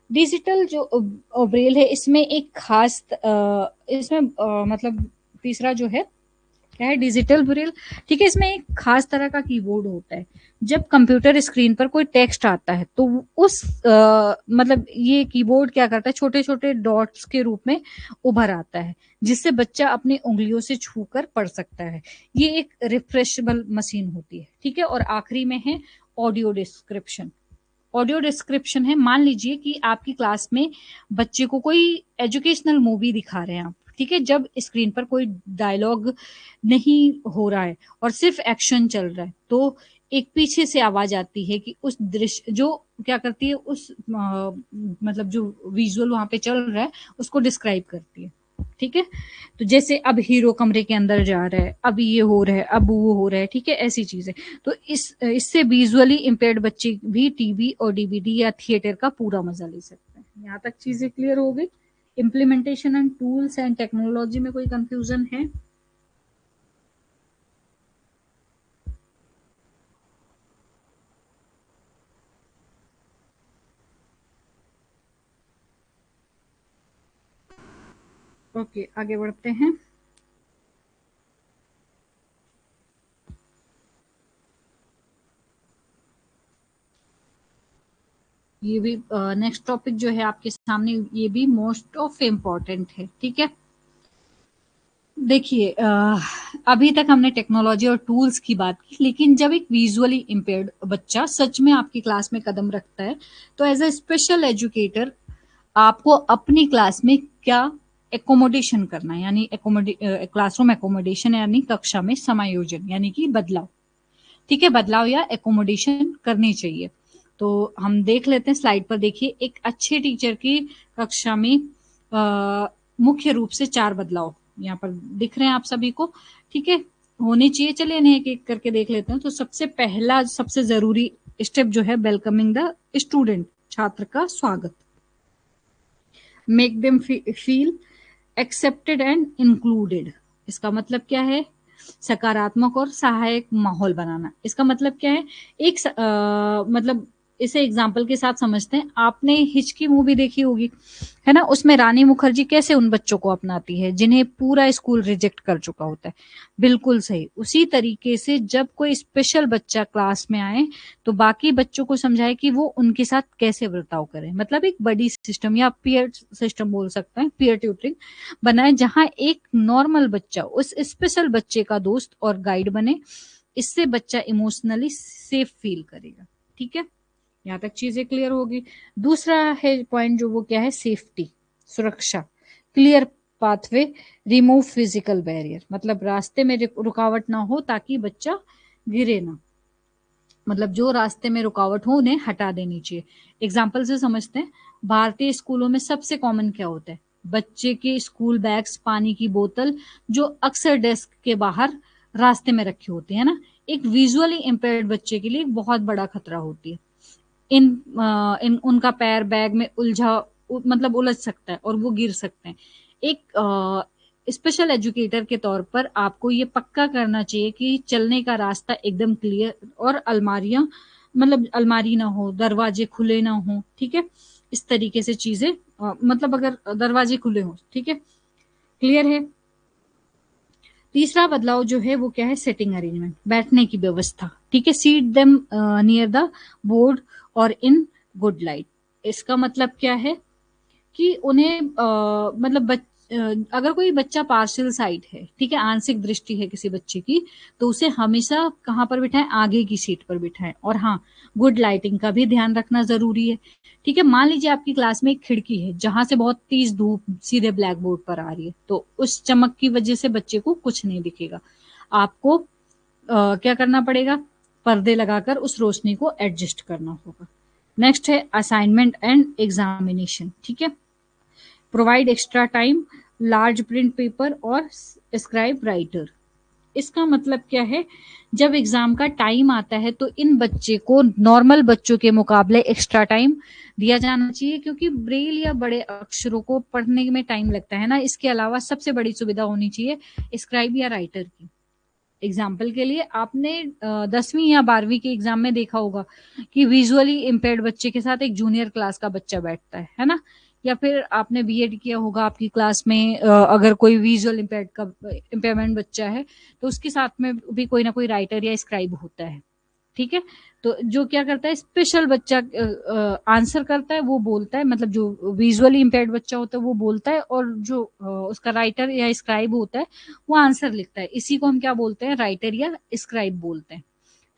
डिजिटल जो ब्रेल है, इसमें एक खास इसमें मतलब तीसरा जो है क्या है, डिजिटल ब्रेल। ठीक है, इसमें एक खास तरह का कीबोर्ड होता है। जब कंप्यूटर स्क्रीन पर कोई टेक्स्ट आता है तो उस मतलब ये कीबोर्ड क्या करता है, छोटे छोटे डॉट्स के रूप में उभर आता है, जिससे बच्चा अपनी उंगलियों से छूकर पढ़ सकता है। ये एक रिफ्रेशेबल मशीन होती है। ठीक है, और आखिरी में है ऑडियो डिस्क्रिप्शन। ऑडियो डिस्क्रिप्शन है, मान लीजिए कि आपकी क्लास में बच्चे को कोई एजुकेशनल मूवी दिखा रहे हैं आप। ठीक है, जब स्क्रीन पर कोई डायलॉग नहीं हो रहा है और सिर्फ एक्शन चल रहा है, तो एक पीछे से आवाज आती है कि उस दृश्य जो क्या करती है, उस मतलब जो विजुअल वहां पे चल रहा है उसको डिस्क्राइब करती है। ठीक है, तो जैसे अब हीरो कमरे के अंदर जा रहा है, अब ये हो रहा है, अब वो हो रहा है। ठीक है, ऐसी चीजें। तो इससे विजुअली इम्पेयर्ड बच्चे भी टीवी और डीवीडी या थिएटर का पूरा मजा ले सकते हैं। यहाँ तक चीजें क्लियर हो गई। Implementation and tools and technology में कोई कंफ्यूजन है? ओके, आगे बढ़ते हैं। ये भी नेक्स्ट टॉपिक जो है आपके सामने, ये भी मोस्ट ऑफ इम्पोर्टेंट है, ठीक है। देखिए अभी तक हमने टेक्नोलॉजी और टूल्स की बात की, लेकिन जब एक विजुअली इम्पेयर्ड बच्चा सच में आपकी क्लास में कदम रखता है, तो एज अ स्पेशल एजुकेटर आपको अपनी क्लास में क्या एकोमोडेशन करना है, यानी क्लासरूम एकोमोडेशन यानी कक्षा में समायोजन यानी कि बदलाव, ठीक है, बदलाव या एकोमोडेशन करनी चाहिए। तो हम देख लेते हैं, स्लाइड पर देखिए, एक अच्छे टीचर की कक्षा में मुख्य रूप से 4 बदलाव यहाँ पर दिख रहे हैं आप सभी को, ठीक है, होने चाहिए। चलिए इन्हें एक एक करके देख लेते हैं। तो सबसे पहला सबसे जरूरी स्टेप जो है, वेलकमिंग द स्टूडेंट, छात्र का स्वागत। Make them feel accepted and included. इसका मतलब क्या है? सकारात्मक और सहायक माहौल बनाना। इसका मतलब क्या है? एक मतलब इसे एग्जाम्पल के साथ समझते हैं। आपने हिचकी मूवी देखी होगी, है ना? उसमें रानी मुखर्जी कैसे उन बच्चों को अपनाती है जिन्हें पूरा स्कूल रिजेक्ट कर चुका होता है। बिल्कुल सही। उसी तरीके से जब कोई स्पेशल बच्चा क्लास में आए, तो बाकी बच्चों को समझाए कि वो उनके साथ कैसे बर्ताव करें। मतलब एक बड़ी सिस्टम या पीयर सिस्टम बोल सकते हैं, पीयर ट्यूटरिंग बनाए, जहां एक नॉर्मल बच्चा उस स्पेशल बच्चे का दोस्त और गाइड बने। इससे बच्चा इमोशनली सेफ फील करेगा, ठीक है। यहाँ तक चीजें क्लियर होगी। दूसरा है पॉइंट जो, वो क्या है? सेफ्टी, सुरक्षा, clear pathway, remove physical barrier. मतलब रास्ते में रुकावट ना हो ताकि बच्चा गिरे ना। मतलब जो रास्ते में रुकावट हो उन्हें हटा देनी चाहिए। एग्जाम्पल से समझते हैं। भारतीय स्कूलों में सबसे कॉमन क्या होता है? बच्चे के स्कूल बैग्स, पानी की बोतल, जो अक्सर डेस्क के बाहर रास्ते में रखे होते हैं ना, एक विजुअली इम्पेयर्ड बच्चे के लिए बहुत बड़ा खतरा होती है। इन उनका पैर बैग में मतलब उलझ सकता है और वो गिर सकते हैं। एक स्पेशल एजुकेटर के तौर पर आपको ये पक्का करना चाहिए कि चलने का रास्ता एकदम क्लियर, और अलमारियां, मतलब अलमारी ना हो, दरवाजे खुले ना हो, ठीक है। इस तरीके से चीजें मतलब अगर दरवाजे खुले हो, ठीक है, क्लियर है। तीसरा बदलाव जो है वो क्या है? सेटिंग अरेंजमेंट, बैठने की व्यवस्था, ठीक है। Seat them near the board और इन गुड लाइट। इसका मतलब क्या है कि उन्हें मतलब अगर कोई बच्चा पार्शियल साइट है, ठीक है, आंशिक दृष्टि है किसी बच्चे की, तो उसे हमेशा कहाँ पर बिठाएं? आगे की सीट पर बिठाएं। और हाँ, गुड लाइटिंग का भी ध्यान रखना जरूरी है, ठीक है। मान लीजिए आपकी क्लास में एक खिड़की है जहां से बहुत तेज धूप सीधे ब्लैक बोर्ड पर आ रही है, तो उस चमक की वजह से बच्चे को कुछ नहीं दिखेगा। आपको क्या करना पड़ेगा? पर्दे लगाकर उस रोशनी को एडजस्ट करना होगा। नेक्स्ट है असाइनमेंट एंड एग्जामिनेशन, ठीक है। Provide extra time, large print paper और स्क्राइब राइटर। इसका मतलब क्या है? जब एग्जाम का टाइम आता है तो इन बच्चे को नॉर्मल बच्चों के मुकाबले एक्स्ट्रा टाइम दिया जाना चाहिए, क्योंकि ब्रेल या बड़े अक्षरों को पढ़ने में टाइम लगता है ना। इसके अलावा सबसे बड़ी सुविधा होनी चाहिए स्क्राइब या राइटर की। एग्जाम्पल के लिए आपने 10वीं या 12वीं के एग्जाम में देखा होगा कि विजुअली इम्पेयर्ड बच्चे के साथ एक जूनियर क्लास का बच्चा बैठता है ना। या फिर आपने बीएड किया होगा, आपकी क्लास में अगर कोई विजुअल इम्पेयरमेंट बच्चा है, तो उसके साथ में भी कोई ना कोई राइटर या स्क्राइब होता है, ठीक है। तो जो क्या करता है, स्पेशल बच्चा आंसर करता है, वो बोलता है, मतलब जो विजुअली इम्पेयर्ड बच्चा होता है वो बोलता है, और जो उसका राइटर या स्क्राइब होता है वो आंसर लिखता है। इसी को हम क्या बोलते हैं? राइटर या स्क्राइब बोलते हैं।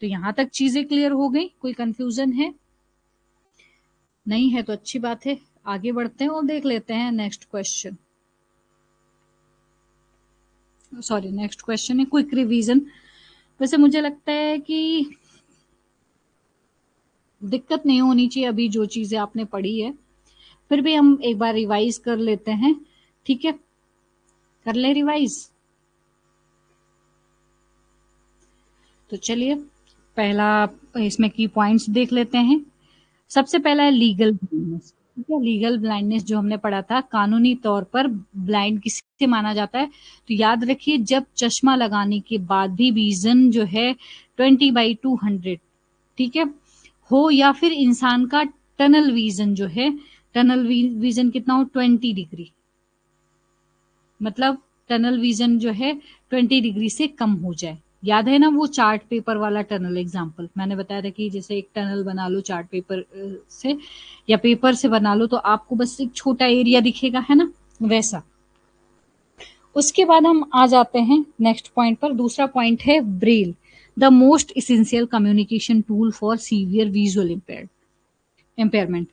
तो यहाँ तक चीजें क्लियर हो गई? कोई कंफ्यूजन है? नहीं है तो अच्छी बात है। आगे बढ़ते हैं और देख लेते हैं next question. Sorry, next question है क्विक रिवीजन। वैसे मुझे लगता है कि दिक्कत नहीं होनी चाहिए अभी जो चीजें आपने पढ़ी है, फिर भी हम एक बार रिवाइज कर लेते हैं, ठीक है। कर ले रिवाइज। तो चलिए पहला इसमें की पॉइंट्स देख लेते हैं। सबसे पहला है लीगल ब्लाइंडनेस, ठीक है। लीगल ब्लाइंडनेस जो हमने पढ़ा था, कानूनी तौर पर ब्लाइंड किसे माना जाता है? तो याद रखिए, जब चश्मा लगाने के बाद भी विजन जो है 20/200, ठीक है, हो, या फिर इंसान का टनल विजन जो है, टनल विजन कितना हो? 20 डिग्री। मतलब टनल विजन जो है 20 डिग्री से कम हो जाए, याद है ना वो चार्ट पेपर वाला टनल एग्जाम्पल मैंने बताया था कि जैसे एक टनल बना लो चार्ट पेपर से या पेपर से बना लो तो आपको बस एक छोटा एरिया दिखेगा, है ना, वैसा। उसके बाद हम आ जाते हैं नेक्स्ट पॉइंट पर। दूसरा पॉइंट है Braille, the most essential communication tool for severe visual impairment.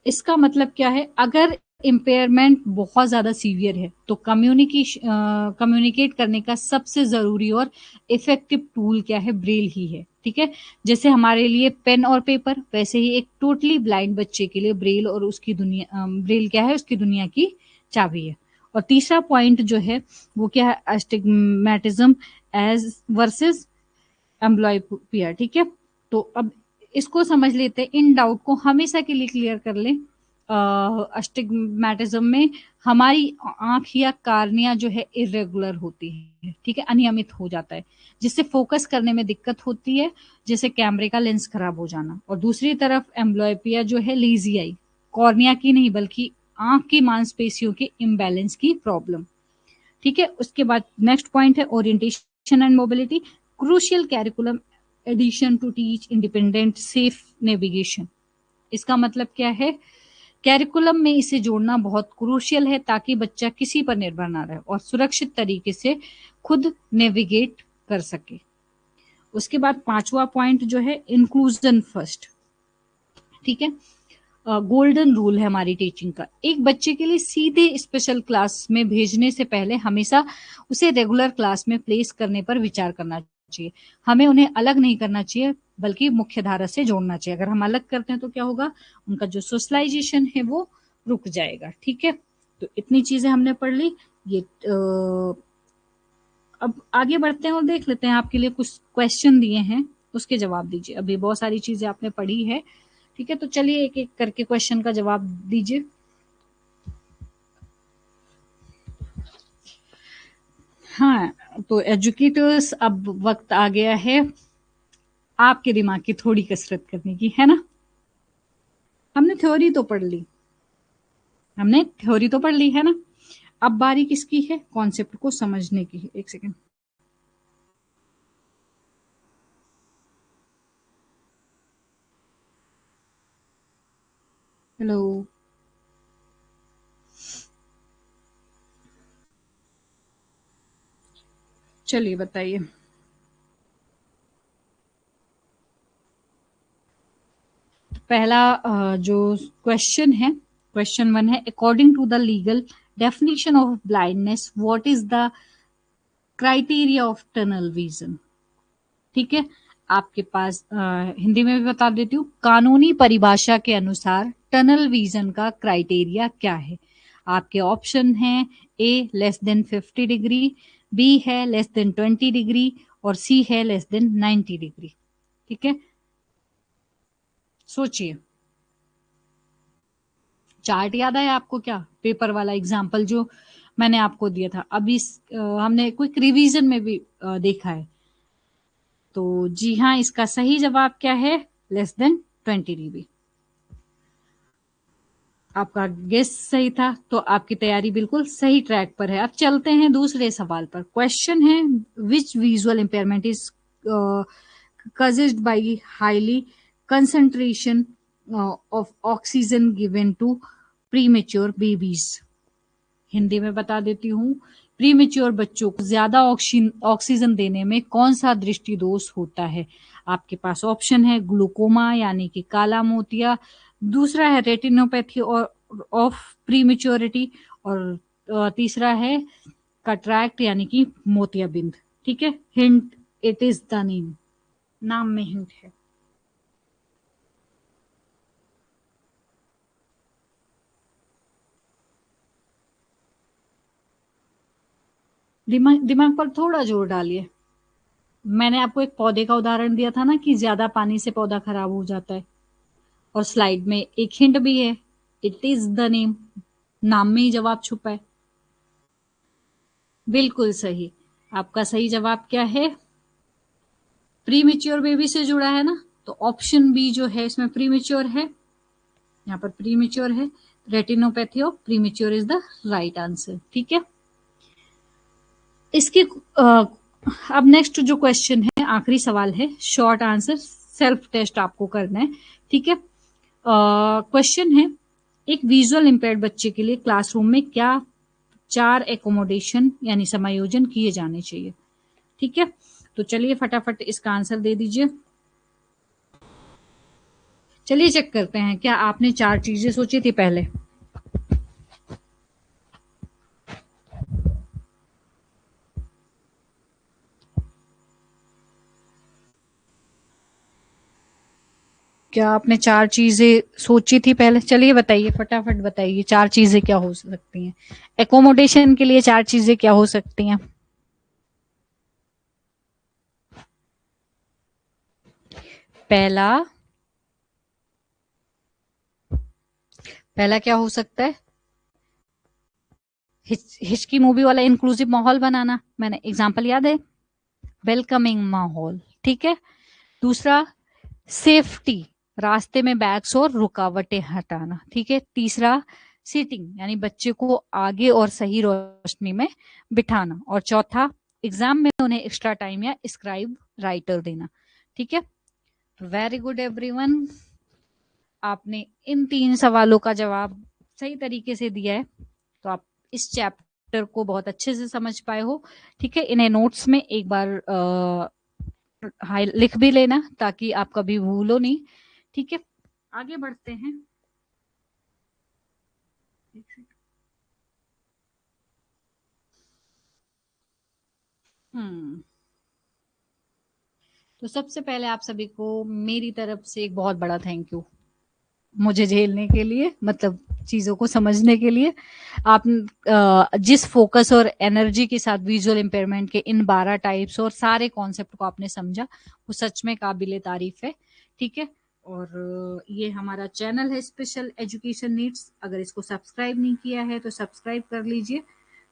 इसका मतलब क्या है, अगर इम्पेयरमेंट बहुत ज्यादा सीवियर है तो कम्युनिकेट करने का सबसे जरूरी और इफेक्टिव टूल क्या है, ब्रेल ही है। ठीक है, जैसे हमारे लिए पेन और पेपर, वैसे ही एक टोटली ब्लाइंड बच्चे के लिए ब्रेल और उसकी दुनिया, ब्रेल क्या है, उसकी दुनिया की चाबी है। और तीसरा पॉइंट जो है वो क्या है, एस्टिग्मेटिज्म एज वर्सेस एम्ब्लॉयपिया। ठीक है, तो अब इसको समझ लेते हैं, इन डाउट को हमेशा के लिए क्लियर कर लें। अस्टिग्मेटिज्म में हमारी आंख या कार्निया जो है इरेगुलर होती है, ठीक है, अनियमित हो जाता है, जिससे फोकस करने में दिक्कत होती है, जैसे कैमरे का लेंस खराब हो जाना। और दूसरी तरफ एम्ब्लॉयपिया जो है लेजी आई, कॉर्निया की नहीं बल्कि आंख की मांसपेशियों के इम्बैलेंस की प्रॉब्लम। ठीक है, उसके बाद नेक्स्ट पॉइंट है orientation and mobility, crucial curriculum addition to teach independent safe navigation. इसका मतलब क्या है, कैरिकुलम में इसे जोड़ना बहुत क्रूशियल है ताकि बच्चा किसी पर निर्भर ना रहे और सुरक्षित तरीके से खुद नेविगेट कर सके। उसके बाद पांचवा पॉइंट जो है इंक्लूजन फर्स्ट। ठीक है, गोल्डन रूल है हमारी टीचिंग का, एक बच्चे के लिए सीधे स्पेशल क्लास में भेजने से पहले हमेशा उसे रेगुलर क्लास में प्लेस करने पर विचार करना चाहिए। हमें उन्हें अलग नहीं करना चाहिए बल्कि मुख्य धारा से जोड़ना चाहिए। अगर हम अलग करते हैं तो क्या होगा, उनका जो सोशलाइजेशन है वो रुक जाएगा। ठीक है, तो इतनी चीजें हमने पढ़ ली। ये अब आगे बढ़ते हैं और देख लेते हैं, आपके लिए कुछ क्वेश्चन दिए हैं उसके जवाब दीजिए। अभी बहुत सारी चीजें आपने पढ़ी है, ठीक है, तो चलिए एक एक करके क्वेश्चन का जवाब दीजिए। हाँ, तो एजुकेटर्स अब वक्त आ गया है आपके दिमाग की थोड़ी कसरत करने की, है ना। हमने थ्योरी तो पढ़ ली, हमने थ्योरी तो पढ़ ली है ना। अब बारी किसकी है, कॉन्सेप्ट को समझने की है। एक सेकेंड। हेलो, चलिए बताइए। पहला जो क्वेश्चन है, क्वेश्चन वन है, according to the legal definition of blindness what is the criteria of tunnel vision. ठीक है, आपके पास हिंदी में भी बता देती हूँ, कानूनी परिभाषा के अनुसार टनल विजन का क्राइटेरिया क्या है। आपके ऑप्शन हैं, ए <50 डिग्री, बी है <20 डिग्री और सी है <90 डिग्री। ठीक है, सोचिए। चार्ट याद है आपको क्या, पेपर वाला एग्जाम्पल जो मैंने आपको दिया था अभी, हमने क्विक रिवीजन में भी देखा है। तो जी हाँ, इसका सही जवाब क्या है, <20 डिग्री। आपका गेस सही था, तो आपकी तैयारी बिल्कुल सही ट्रैक पर है। अब चलते हैं दूसरे सवाल पर। क्वेश्चन है, which visual impairment is caused by highly concentration of oxygen given to premature babies। Hindi में बता देती हूँ, प्रीमेच्योर बच्चों को ज्यादा ऑक्सीजन देने में कौन सा दृष्टि दोष होता है। आपके पास ऑप्शन है, ग्लूकोमा यानी कि काला मोतिया, दूसरा है रेटिनोपैथी और ऑफ प्रीमेच्योरिटी, और तीसरा है कटरैक्ट यानी कि मोतियाबिंद। ठीक है, hint, it is the name, नाम में हिंट है। दिमाग दिमाग पर थोड़ा जोर डालिए। मैंने आपको एक पौधे का उदाहरण दिया था ना कि ज्यादा पानी से पौधा खराब हो जाता है, और स्लाइड में एक हिंट भी है, इट इज द नेम, नाम में ही जवाब छुपा है। बिल्कुल सही। आपका सही जवाब क्या है, प्रीमेच्योर बेबी से जुड़ा है ना, तो ऑप्शन बी जो है इसमें प्रीमेच्योर है, यहाँ पर प्रीमेच्योर है, retinopathy of premature is the right answer. ठीक है, इसके अब नेक्स्ट जो क्वेश्चन है, आखिरी सवाल है, शॉर्ट आंसर सेल्फ टेस्ट आपको करना है, ठीक है। क्वेश्चन है, एक विजुअल इम्पेयर्ड बच्चे के लिए क्लासरूम में क्या 4 एकोमोडेशन यानी समायोजन किए जाने चाहिए, ठीक है। तो चलिए फटाफट इसका आंसर दे दीजिए। चलिए चेक करते हैं, क्या आपने 4 चीजें सोची थी पहले? क्या आपने 4 चीजें सोची थी पहले? चलिए बताइए, फटाफट बताइए 4 चीजें क्या हो सकती हैं। एकोमोडेशन के लिए 4 चीजें क्या हो सकती हैं? पहला, पहला क्या हो सकता है? हिचकी मूवी वाला इंक्लूसिव माहौल बनाना, मैंने एग्जाम्पल याद है, वेलकमिंग माहौल, ठीक है। दूसरा, सेफ्टी, रास्ते में बैग्स और रुकावटें हटाना, ठीक है। तीसरा, सीटिंग यानी बच्चे को आगे और सही रोशनी में बिठाना। और चौथा, एग्जाम में उन्हें एक्स्ट्रा टाइम या स्क्राइब राइटर देना, ठीक है। वेरी गुड एवरीवन, आपने इन 3 सवालों का जवाब सही तरीके से दिया है, तो आप इस चैप्टर को बहुत अच्छे से समझ पाए हो, ठीक है। इन्हें नोट्स में एक बार हाई लिख भी लेना ताकि आप कभी भूलो नहीं, ठीक है। आगे बढ़ते हैं। हम्म तो सबसे पहले आप सभी को मेरी तरफ से एक बहुत बड़ा थैंक यू, मुझे झेलने के लिए, मतलब चीजों को समझने के लिए। आप जिस फोकस और एनर्जी के साथ विजुअल इम्पेयरमेंट के इन 12 टाइप्स और सारे कॉन्सेप्ट को आपने समझा, वो सच में काबिले तारीफ है, ठीक है। और ये हमारा चैनल है स्पेशल एजुकेशन नीड्स, अगर इसको सब्सक्राइब नहीं किया है तो सब्सक्राइब कर लीजिए,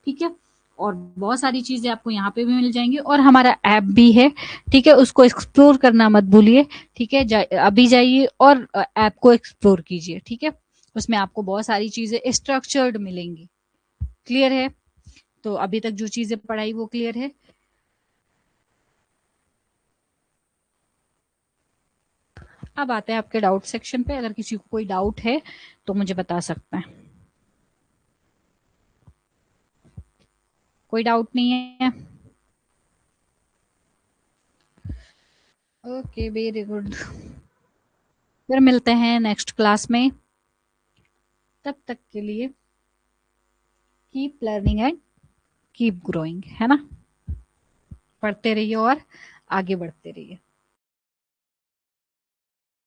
ठीक है। और बहुत सारी चीजें आपको यहाँ पे भी मिल जाएंगी, और हमारा ऐप भी है, ठीक है, उसको एक्सप्लोर करना मत भूलिए, ठीक है। अभी जाइए और ऐप को एक्सप्लोर कीजिए, ठीक है। उसमें आपको बहुत सारी चीजें स्ट्रक्चर्ड मिलेंगी, क्लियर है? तो अभी तक जो चीजें पढ़ाई वो क्लियर है? अब आते हैं आपके डाउट सेक्शन पे, अगर किसी को कोई डाउट है तो मुझे बता सकते हैं। कोई डाउट नहीं है? Okay, very good. फिर मिलते हैं नेक्स्ट क्लास में, तब तक के लिए keep learning and keep growing, है ना। पढ़ते रहिए और आगे बढ़ते रहिए।